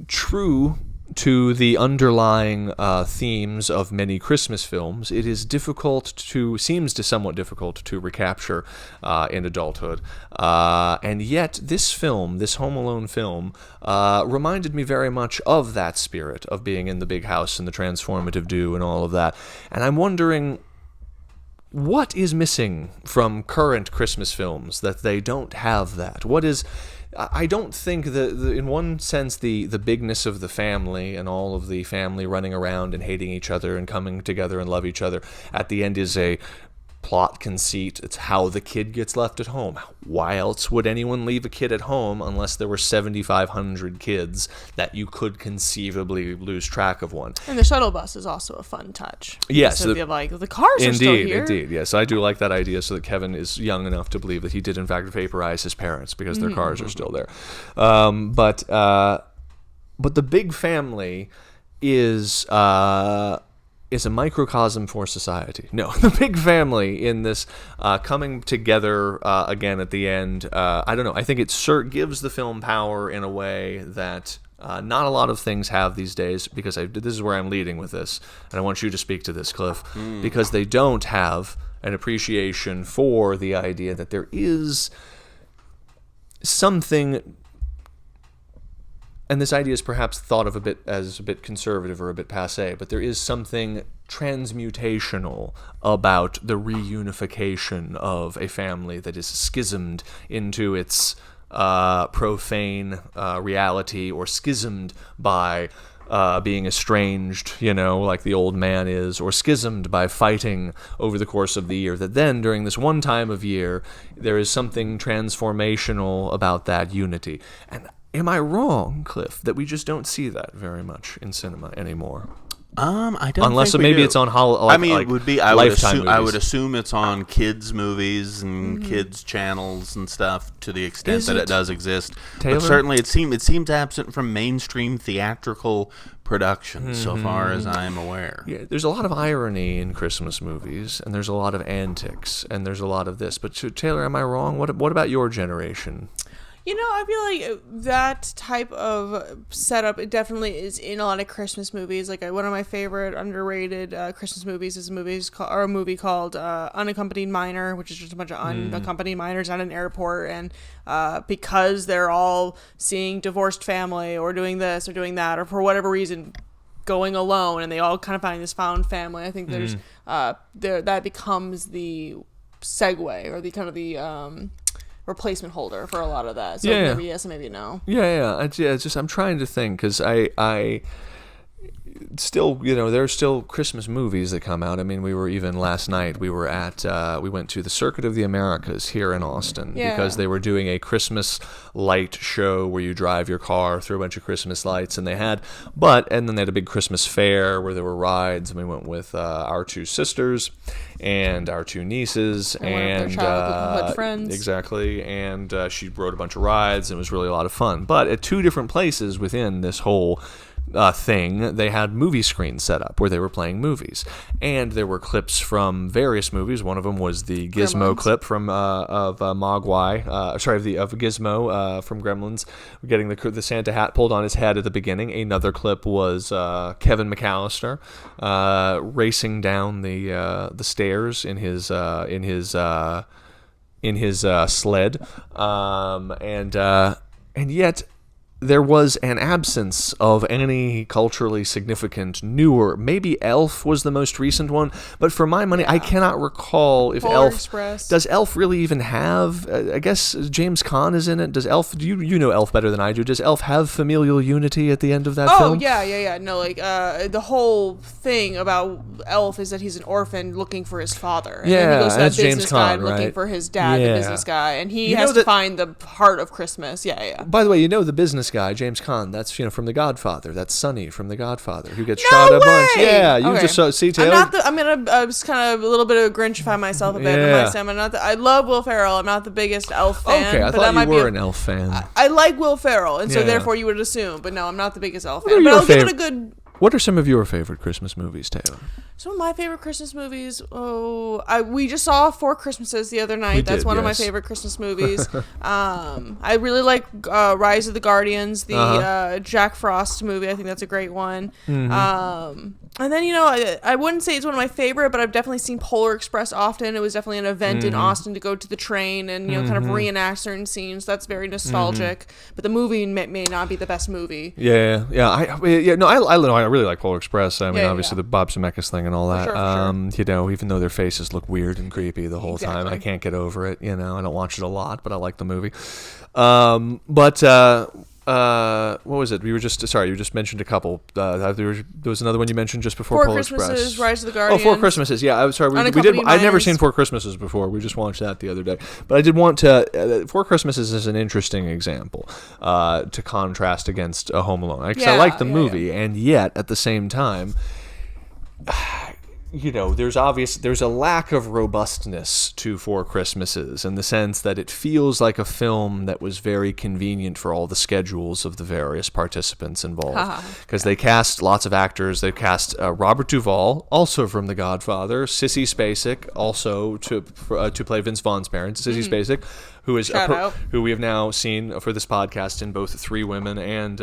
true to the underlying themes of many Christmas films, it is seems somewhat difficult to recapture in adulthood. And yet this Home Alone film, reminded me very much of that spirit of being in the big house and the transformative do and all of that. And I'm wondering, what is missing from current Christmas films that they don't have that? I don't think in one sense, the bigness of the family and all of the family running around and hating each other and coming together and love each other at the end is a plot conceit. It's how the kid gets left at home. Why else would anyone leave a kid at home unless there were 7,500 kids that you could conceivably lose track of one? And the shuttle bus is also a fun touch. Yes. So the cars are still here. Indeed, yes. I do like that idea, so that Kevin is young enough to believe that he did in fact vaporize his parents because their cars are still there. But the big family is a microcosm for society. No, the big family in this coming together again at the end, I don't know, I think it gives the film power in a way that not a lot of things have these days, because this is where I'm leading with this, and I want you to speak to this, Cliff, because they don't have an appreciation for the idea that there is something. And this idea is perhaps thought of as a bit conservative or a bit passé, but there is something transmutational about the reunification of a family that is schismed into its profane reality, or schismed by being estranged, like the old man is, or schismed by fighting over the course of the year, that then, during this one time of year, there is something transformational about that unity. And am I wrong, Cliff, that we just don't see that very much in cinema anymore? I don't. Unless think maybe we do. it's on it would be. I would assume it's on kids' movies and kids' channels and stuff, to the extent that it does exist. Taylor? But certainly, it seems absent from mainstream theatrical production, so far as I'm aware. Yeah, there's a lot of irony in Christmas movies, and there's a lot of antics, and there's a lot of this. But Taylor, am I wrong? What about your generation? I feel like that type of setup, it definitely is in a lot of Christmas movies. Like, one of my favorite underrated Christmas movies is a movie called Unaccompanied Minor, which is just a bunch of unaccompanied minors at an airport, and because they're all seeing divorced family or doing this or doing that, or for whatever reason going alone, and they all kind of find this found family. I think there's that becomes the segue, or the kind of the replacement holder for a lot of that. So maybe yes and maybe no. It's just, I'm trying to think, because I still, there's still Christmas movies that come out. I mean, we were even last night, we went to the Circuit of the Americas here in Austin, because they were doing a Christmas light show where you drive your car through a bunch of Christmas lights, and then they had a big Christmas fair where there were rides, and we went with our 2 sisters and our 2 nieces and their childhood friends. Exactly, and she rode a bunch of rides, and it was really a lot of fun. But at 2 different places within this whole thing, they had movie screens set up where they were playing movies, and there were clips from various movies. One of them was the Gizmo clip from of Mogwai, of Gizmo from Gremlins, getting the Santa hat pulled on his head at the beginning. Another clip was Kevin McAllister racing down the stairs in his sled, and yet there was an absence of any culturally significant newer. Maybe Elf was the most recent one, but for my money, I cannot recall if Polar Express. Does Elf really even have? I guess James Caan is in it. Does Elf? You know Elf better than I do. Does Elf have familial unity at the end of that film? Oh yeah. No, like the whole thing about Elf is that he's an orphan looking for his father. And then he goes to that business guy looking for his dad, the business guy, and he has to find the heart of Christmas. Yeah. By the way, the business guy, James Caan, that's from The Godfather. That's Sonny from The Godfather, who gets shot a bunch. Yeah, you just saw. See, Taylor. I'm gonna just kind of a little bit of a Grinchify myself a bit. Yeah. I love Will Ferrell. I'm not the biggest Elf fan. Okay, I thought you were an Elf fan. I like Will Ferrell, and so therefore you would assume. But no, I'm not the biggest Elf fan. But I'll give it a good. What are some of your favorite Christmas movies, Taylor? Some of my favorite Christmas movies. We just saw Four Christmases the other night. That's one of my favorite Christmas movies. I really like Rise of the Guardians, the Jack Frost movie. I think that's a great one. Mm-hmm. And then I wouldn't say it's one of my favorite, but I've definitely seen Polar Express often. It was definitely an event in Austin to go to the train and kind of reenact certain scenes. That's very nostalgic. But the movie may not be the best movie. Yeah. I really like Polar Express. I mean, obviously the Bob Zemeckis thing and all that. For sure. Even though their faces look weird and creepy the whole time, I can't get over it. I don't watch it a lot, but I like the movie. What was it? You just mentioned a couple. There was another one you mentioned just before Polar Express. Four Christmases, Rise of the Guardians. Oh, Four Christmases. Yeah, I'm sorry. I'd never seen Four Christmases before. We just watched that the other day. But I did want to. Four Christmases is an interesting example to contrast against a Home Alone. Because I like the movie, and yet at the same time, there's a lack of robustness to Four Christmases in the sense that it feels like a film that was very convenient for all the schedules of the various participants involved. Because they cast lots of actors. They cast Robert Duvall, also from The Godfather, Sissy Spacek, also to play Vince Vaughn's parents, Sissy Spacek, who is who we have now seen for this podcast in both Three Women and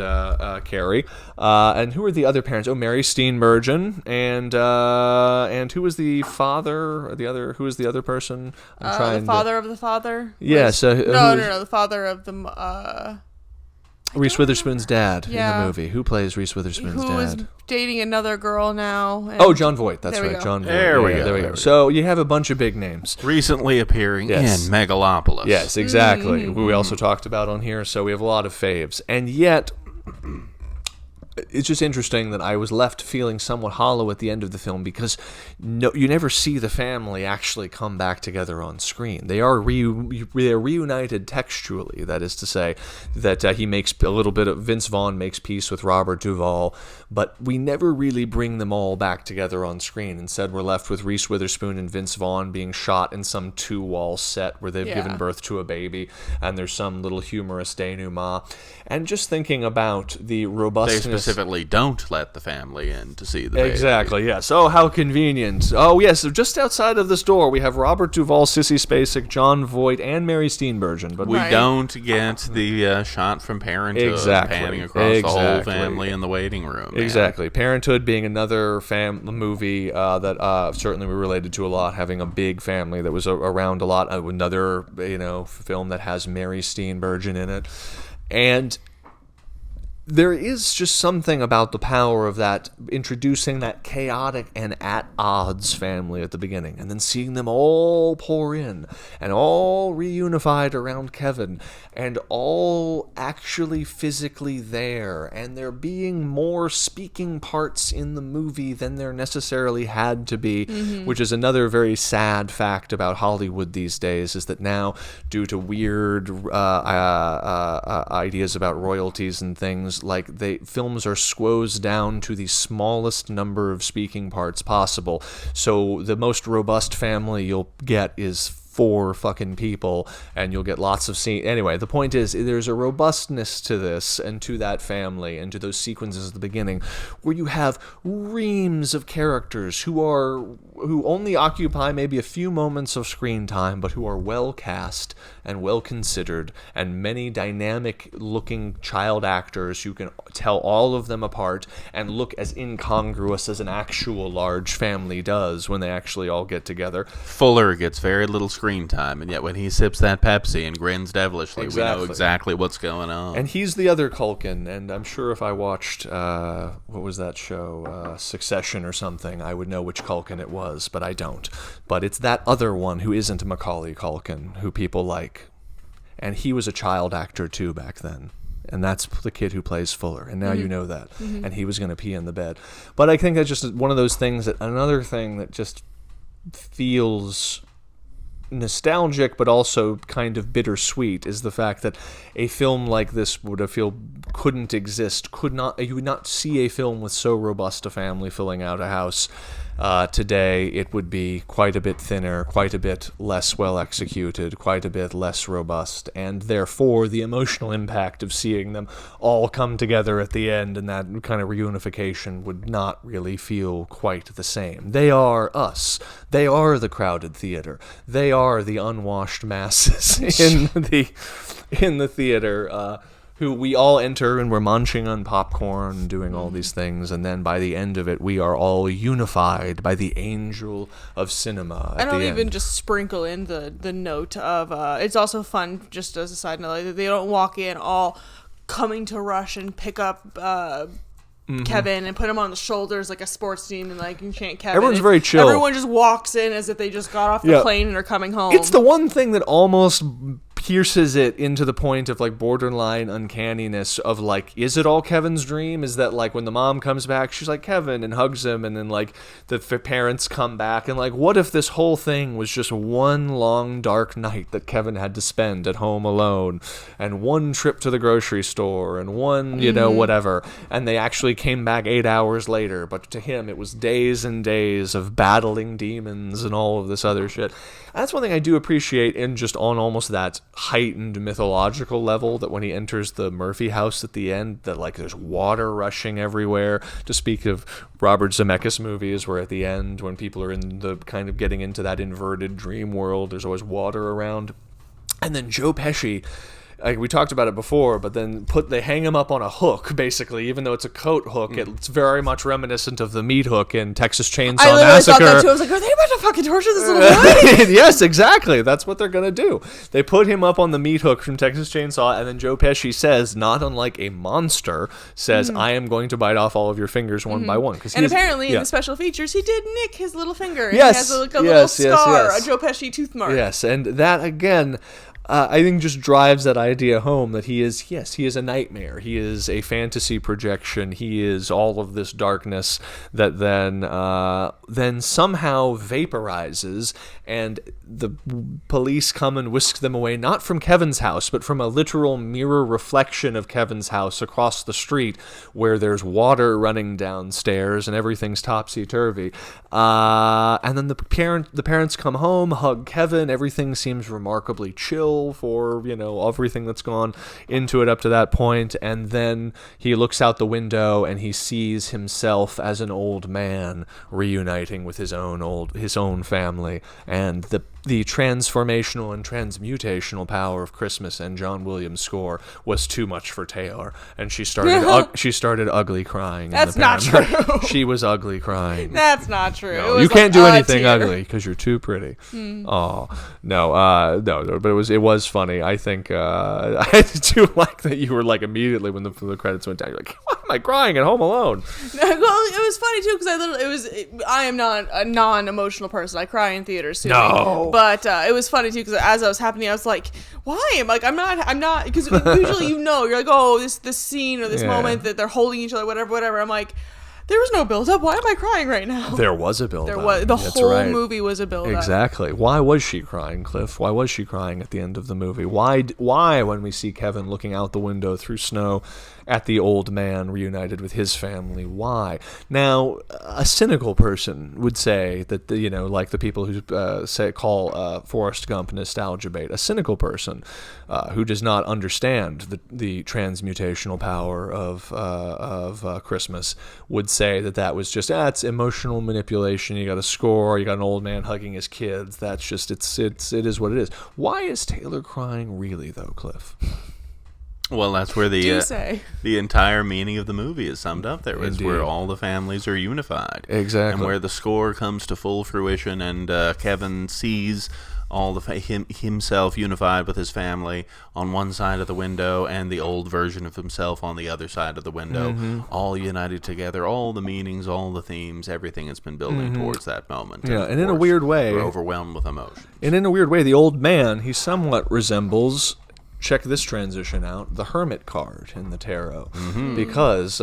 Carrie. And who are the other parents? Oh, Mary Steenburgen and who was the father? Who was the other person? The father of the father. Yes. No. The father of the. Reese Witherspoon's dad in the movie. Who plays Reese Witherspoon's dad? Who is dating another girl now. Jon Voight. That's right. Jon Voight. There we go. So you have a bunch of big names. Recently appearing in Megalopolis. Yes, exactly. We also talked about on here. So we have a lot of faves. And yet, it's just interesting that I was left feeling somewhat hollow at the end of the film because you never see the family actually come back together on screen. They are reunited textually. That is to say that Vince Vaughn makes peace with Robert Duvall, but we never really bring them all back together on screen. Instead, we're left with Reese Witherspoon and Vince Vaughn being shot in some 2-wall set where they've given birth to a baby, and there's some little humorous denouement. And just thinking about the robustness... They specifically don't let the family in to see the baby. Exactly, yes. Oh, how convenient. Oh, yes, just outside of this door, we have Robert Duvall, Sissy Spacek, Jon Voight, and Mary Steenburgen. But we don't get the shot from Parenthood panning across the whole family in the waiting room. Exactly. Parenthood being another movie that certainly we related to a lot, having a big family that was around a lot. Another film that has Mary Steenburgen in it. And there is just something about the power of that, introducing that chaotic and at odds family at the beginning, and then seeing them all pour in, and all reunified around Kevin, and all actually physically there, and there being more speaking parts in the movie than there necessarily had to be, which is another very sad fact about Hollywood these days, is that now, due to weird ideas about royalties and things, like films are squozed down to the smallest number of speaking parts possible. So the most robust family you'll get is 4 fucking people, and you'll get lots of scenes. Anyway, the point is, there's a robustness to this and to that family and to those sequences at the beginning where you have reams of characters who only occupy maybe a few moments of screen time, but who are well cast and well considered, and many dynamic looking child actors who can tell all of them apart and look as incongruous as an actual large family does when they actually all get together. Fuller gets very little screen screen time, and yet when he sips that Pepsi and grins devilishly, we know exactly what's going on. And he's the other Culkin, and I'm sure if I watched, what was that show, Succession or something, I would know which Culkin it was, but I don't. But it's that other one who isn't Macaulay Culkin, who people like. And he was a child actor, too, back then. And that's the kid who plays Fuller. And now you know that. And he was going to pee in the bed. But I think that's just one of those things another thing that just feels nostalgic but also kind of bittersweet is the fact that a film like this couldn't exist. You would not see a film with so robust a family filling out a house. Today it would be quite a bit thinner, quite a bit less well executed, quite a bit less robust, and therefore the emotional impact of seeing them all come together at the end and that kind of reunification would not really feel quite the same. They are us. They are the crowded theater. They are the unwashed masses in the theater. Who we all enter and we're munching on popcorn and doing all these things, and then by the end of it we are all unified by the angel of cinema. I don't even just sprinkle in the note of it's also fun, just as a side note, like, they don't walk in all coming to rush and pick up Kevin and put him on the shoulders like a sports team and like chant Kevin. Everyone's very chill. Everyone just walks in as if they just got off the plane and are coming home. It's the one thing that almost pierces it into the point of like borderline uncanniness of like, is it all Kevin's dream? Is that like when the mom comes back, she's like Kevin and hugs him, and then like the parents come back, and like what if this whole thing was just one long dark night that Kevin had to spend at home alone, and one trip to the grocery store, and one whatever, and they actually came back 8 hours later, but to him it was days and days of battling demons and all of this other shit. That's one thing I do appreciate in just on almost that heightened mythological level, that when he enters the Murphy house at the end, that like there's water rushing everywhere, to speak of Robert Zemeckis movies where at the end when people are in the kind of getting into that inverted dream world, there's always water around. And then Joe Pesci, like we talked about it before, but then they hang him up on a hook, basically, even though it's a coat hook. It's very much reminiscent of the meat hook in Texas Chainsaw Massacre. I thought that too. I was like, are they about to fucking torture this little boy? Yes, exactly. That's what they're going to do. They put him up on the meat hook from Texas Chainsaw, and then Joe Pesci says, not unlike a monster, says, I am going to bite off all of your fingers one by one. And apparently in the special features, he did nick his little finger. And he has a little scar, a Joe Pesci tooth mark. Yes, and that, again, I think just drives that idea home that he is a nightmare. He is a fantasy projection. He is all of this darkness that then somehow vaporizes, and the police come and whisk them away, not from Kevin's house, but from a literal mirror reflection of Kevin's house across the street, where there's water running downstairs and everything's topsy-turvy. And then the parents come home, hug Kevin. Everything seems remarkably chill for everything that's gone into it up to that point, and then he looks out the window and he sees himself as an old man reuniting with his own family, and the transformational and transmutational power of Christmas and John Williams' score was too much for Taylor, and she started ugly crying. That's not true. She was ugly crying. That's not true. No, you can't do anything ugly because you're too pretty. Oh no, but it was funny. I think I do like that you were like immediately when the credits went down, you're like, why am I crying at Home Alone? Well, it was funny too because I am not a non-emotional person. I cry in theaters too. No. But it was funny too because as I was happening, I was like, "Why?" I'm not because usually you're like, "Oh, this scene or this moment that they're holding each other, whatever." I'm like, there was no build up. Why am I crying right now? There was a build up. The whole movie was a build up. Exactly. Why was she crying, Cliff? Why was she crying at the end of the movie? Why when we see Kevin looking out the window through snow at the old man reunited with his family, why? Now, a cynical person would say that like the people who call Forrest Gump nostalgia bait, a cynical person who does not understand the transmutational power of Christmas would say that was just it's emotional manipulation. You got a score, you got an old man hugging his kids. That's just it is what it is. Why is Taylor crying really though, Cliff? Well, that's where the entire meaning of the movie is summed up. There is where all the families are unified. Exactly. And where the score comes to full fruition, and Kevin sees himself unified with his family on one side of the window, and the old version of himself on the other side of the window, all united together, all the meanings, all the themes, everything has been building towards that moment. Yeah, and in a weird way, we're overwhelmed with emotion. And in a weird way, the old man, he somewhat resembles, check this transition out, the hermit card in the tarot. Because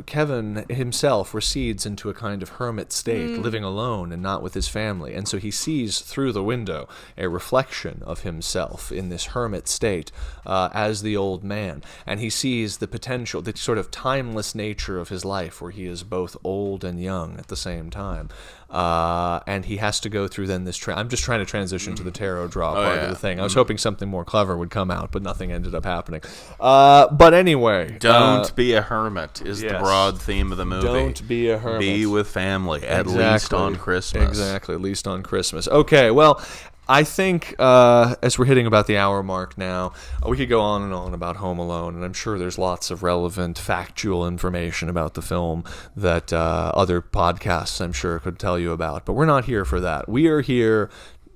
Kevin himself recedes into a kind of hermit state, living alone and not with his family. And so he sees through the window a reflection of himself in this hermit state as the old man. And he sees the potential, the sort of timeless nature of his life, where he is both old and young at the same time. And he has to go through then this... I'm just trying to transition to the tarot draw part of the thing. I was hoping something more clever would come out, but nothing ended up happening. But anyway... Don't be a hermit is the broad theme of the movie. Don't be a hermit. Be with family, at least on Christmas. Exactly, at least on Christmas. Okay, well... I think as we're hitting about the hour mark now, we could go on and on about Home Alone, and I'm sure there's lots of relevant factual information about the film that other podcasts, I'm sure, could tell you about. But we're not here for that. We are here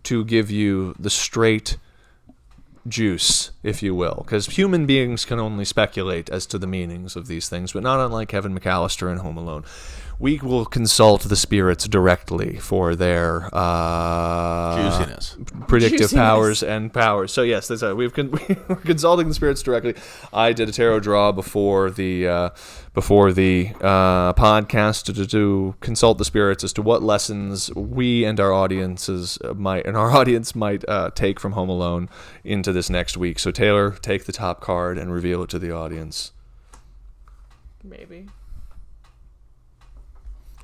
to give you the straight juice, if you will, because human beings can only speculate as to the meanings of these things, but not unlike Kevin McAllister in Home Alone. We will consult the spirits directly for their juiciness, predictive powers and powers. So yes, that's we're consulting the spirits directly. I did a tarot draw before the podcast to consult the spirits as to what lessons we and our audience might take from Home Alone into this next week. So Taylor, take the top card and reveal it to the audience. Maybe.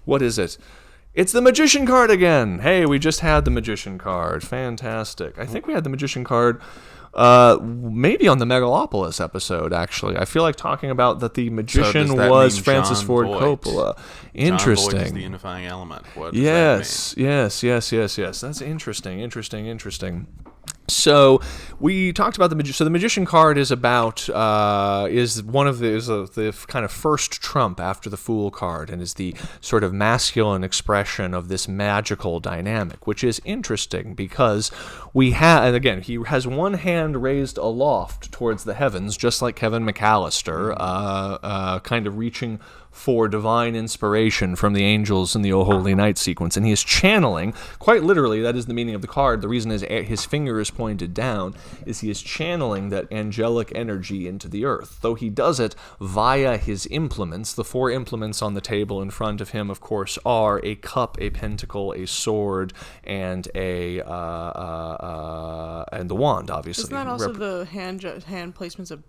What is it? It's the Magician card again. Hey, we just had the Magician card. Fantastic. I think we had the Magician card maybe on the Megalopolis episode, actually. I feel like talking about that the Magician was Francis Ford Coppola. Interesting. John Voight is the unifying element. What does that mean? Yes. That's interesting. So we talked about the Magician. So the Magician card is about is the kind of first trump after the Fool card, and is the sort of masculine expression of this magical dynamic, which is interesting because we have, and again, he has one hand raised aloft towards the heavens, just like Kevin McAllister, kind of reaching for divine inspiration from the angels in the O Holy Night sequence. And he is channeling, quite literally, that is the meaning of the card. The reason is his finger is pointed down, is he is channeling that angelic energy into the earth. Though he does it via his implements. The four implements on the table in front of him, of course, are a cup, a pentacle, a sword, and and the wand, obviously. Isn't that also the hand placements of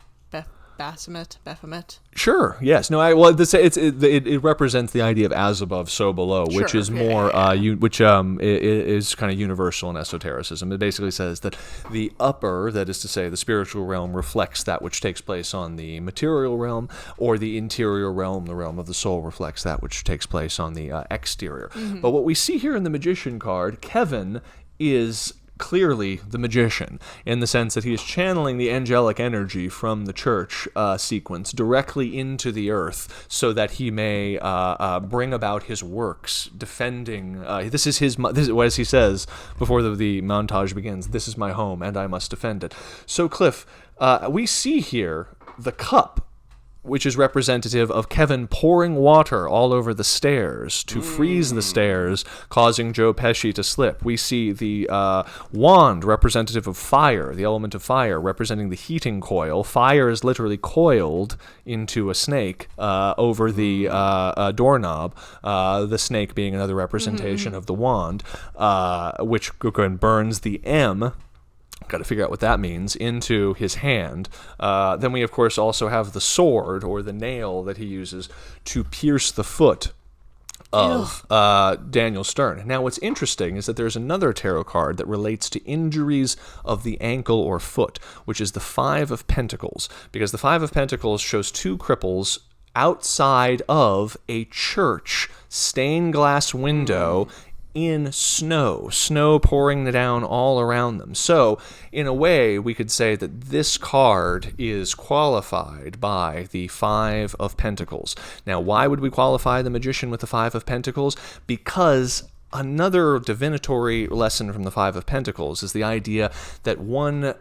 Baphomet? Sure. Yes. No. It represents the idea of as above, so below, which is more, is kind of universal in esotericism. It basically says that the upper, that is to say, the spiritual realm, reflects that which takes place on the material realm, or the interior realm, the realm of the soul, reflects that which takes place on the exterior. Mm-hmm. But what we see here in the Magician card, Kevin is clearly the magician, in the sense that he is channeling the angelic energy from the church sequence directly into the earth, so that he may bring about his works, defending. This is as he says before the montage begins. This is my home, and I must defend it. So, Cliff, we see here the cup, which is representative of Kevin pouring water all over the stairs to freeze the stairs, causing Joe Pesci to slip. We see the wand, representative of fire, the element of fire, representing the heating coil. Fire is literally coiled into a snake over the doorknob, the snake being another representation of the wand, which burns the M. Got to figure out what that means, into his hand. Then we, of course, also have the sword, or the nail, that he uses to pierce the foot of Daniel Stern. Now, what's interesting is that there's another tarot card that relates to injuries of the ankle or foot, which is the Five of Pentacles, because the Five of Pentacles shows two cripples outside of a church stained glass window in snow pouring down all around them. So, in a way, we could say that this card is qualified by the Five of Pentacles. Now, why would we qualify the Magician with the Five of Pentacles? Because another divinatory lesson from the Five of Pentacles is the idea that one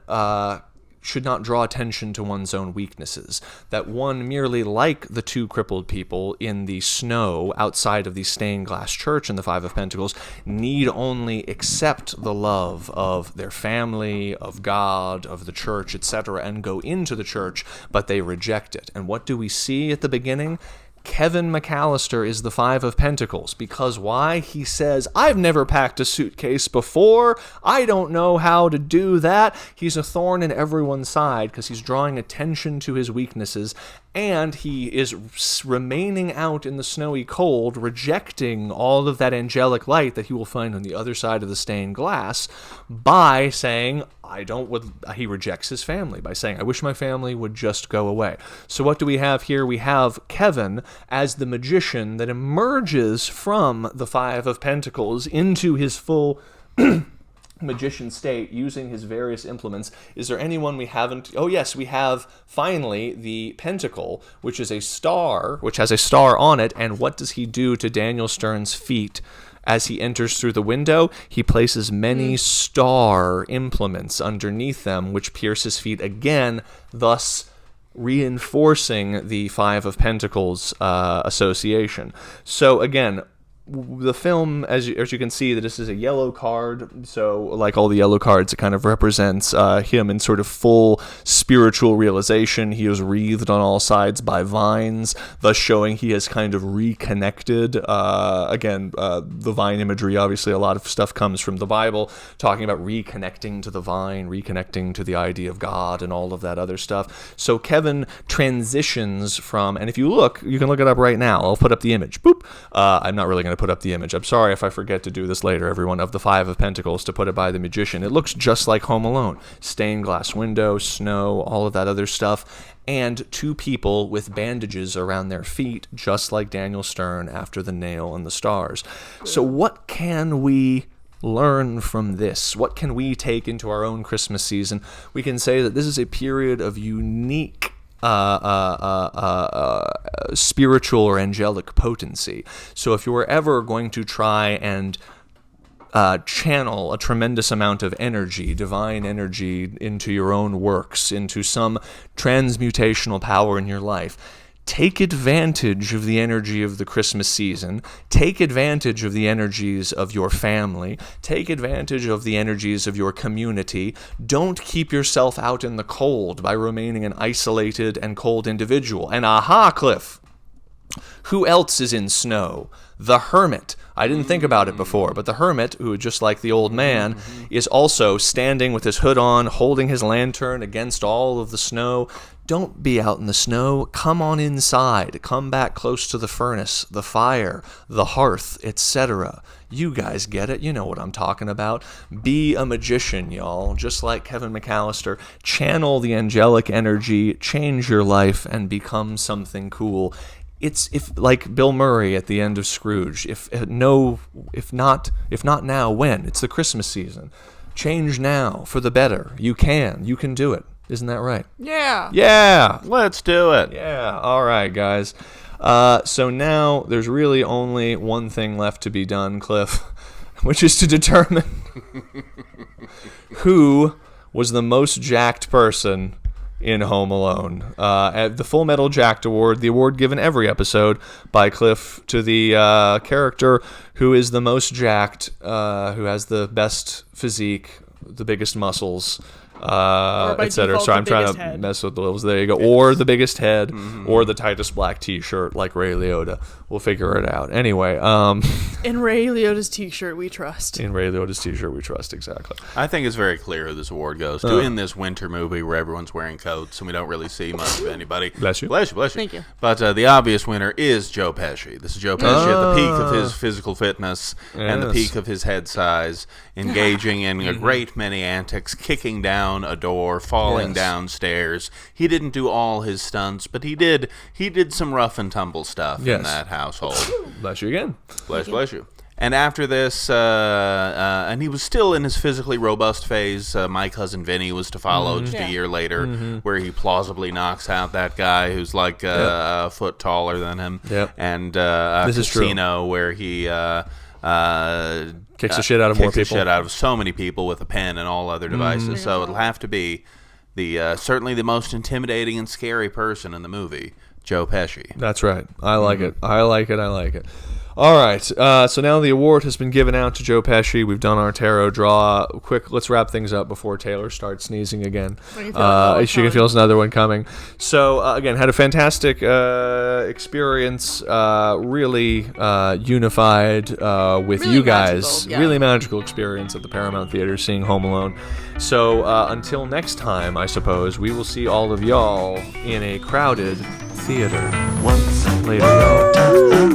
should not draw attention to one's own weaknesses, that one merely like the two crippled people in the snow outside of the stained glass church in the Five of Pentacles need only accept the love of their family, of God, of the church, etc., and go into the church, but they reject it. And what do we see at the beginning? Kevin McAllister is the Five of Pentacles. Because why? He says, I've never packed a suitcase before. I don't know how to do that. He's a thorn in everyone's side because he's drawing attention to his weaknesses, and he is remaining out in the snowy cold, rejecting all of that angelic light that he will find on the other side of the stained glass by saying, he rejects his family by saying, I wish my family would just go away. So what do we have here? We have Kevin as the magician that emerges from the Five of Pentacles into his full magician state using his various implements. Is there anyone we haven't? Oh yes, we have finally the pentacle, which is a star, which has a star on it. And what does he do to Daniel Stern's feet as he enters through the window? He places many star implements underneath them, which pierce his feet again, thus reinforcing the Five of Pentacles association. So again, the film, as you can see, that this is a yellow card. So like all the yellow cards, it kind of represents him in sort of full spiritual realization. He is wreathed on all sides by vines, thus showing he has kind of reconnected. The vine imagery, obviously a lot of stuff comes from the Bible, talking about reconnecting to the vine, reconnecting to the idea of God and all of that other stuff. So Kevin transitions from, and if you look, you can look it up right now. I'll put up the image. Boop. I'm not really going to put up the image. I'm sorry if I forget to do this later, everyone, of the Five of Pentacles to put it by the magician. It looks just like Home Alone. Stained glass window, snow, all of that other stuff, and two people with bandages around their feet, just like Daniel Stern after the nail and the stars. So what can we learn from this? What can we take into our own Christmas season? We can say that this is a period of unique spiritual or angelic potency. So if you were ever going to try and channel a tremendous amount of energy, divine energy, into your own works, into some transmutational power in your life, take advantage of the energy of the Christmas season. Take advantage of the energies of your family. Take advantage of the energies of your community. Don't keep yourself out in the cold by remaining an isolated and cold individual. And aha, Cliff, who else is in snow? The hermit. I didn't think about it before, but the hermit, who, just like the old man, is also standing with his hood on, holding his lantern against all of the snow. Don't be out in the snow. Come on inside. Come back close to the furnace, the fire, the hearth, etc. You guys get it. You know what I'm talking about. Be a magician, y'all. Just like Kevin McAllister. Channel the angelic energy, change your life, and become something cool. It's like Bill Murray at the end of Scrooge. If not now, when? It's the Christmas season. Change now for the better. You can do it. Isn't that right? Yeah. Yeah. Let's do it. Yeah. All right, guys. So now there's really only one thing left to be done, Cliff, which is to determine who was the most jacked person in Home Alone. At the Full Metal Jacked Award, the award given every episode by Cliff to the character who is the most jacked, who has the best physique, the biggest muscles, etc. So I'm trying to mess with the levels. There you go. Or the biggest head, or the tightest black T-shirt, like Ray Liotta. We'll figure it out. Anyway, in Ray Liotta's T-shirt, we trust. In Ray Liotta's T-shirt, we trust. Exactly. I think it's very clear who this award goes to in this winter movie where everyone's wearing coats and we don't really see much of anybody. Bless you. Bless you. Bless you. Thank you. But the obvious winner is Joe Pesci. This is Joe Pesci at the peak of his physical fitness and the peak of his head size, engaging in a great many antics, kicking down a door, falling downstairs. He didn't do all his stunts, but he did some rough and tumble stuff in that household. Bless you again. Bless you. And after this, and he was still in his physically robust phase. My Cousin Vinny was to follow just a year later, where he plausibly knocks out that guy who's like a foot taller than him. Yep. And this Casino, where he Kicks the shit out of more people. Kicks the shit out of so many people with a pen and all other devices. So it'll have to be the certainly the most intimidating and scary person in the movie, Joe Pesci. That's right. I like it. I like it. All right. So now the award has been given out to Joe Pesci. We've done our tarot draw. Quick, let's wrap things up before Taylor starts sneezing again. She feels another one coming. So again, had a fantastic experience. Really unified with really you guys. Magical, Really magical experience at the Paramount Theater seeing Home Alone. So until next time, I suppose we will see all of y'all in a crowded theater. Once later, y'all.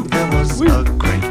there was a great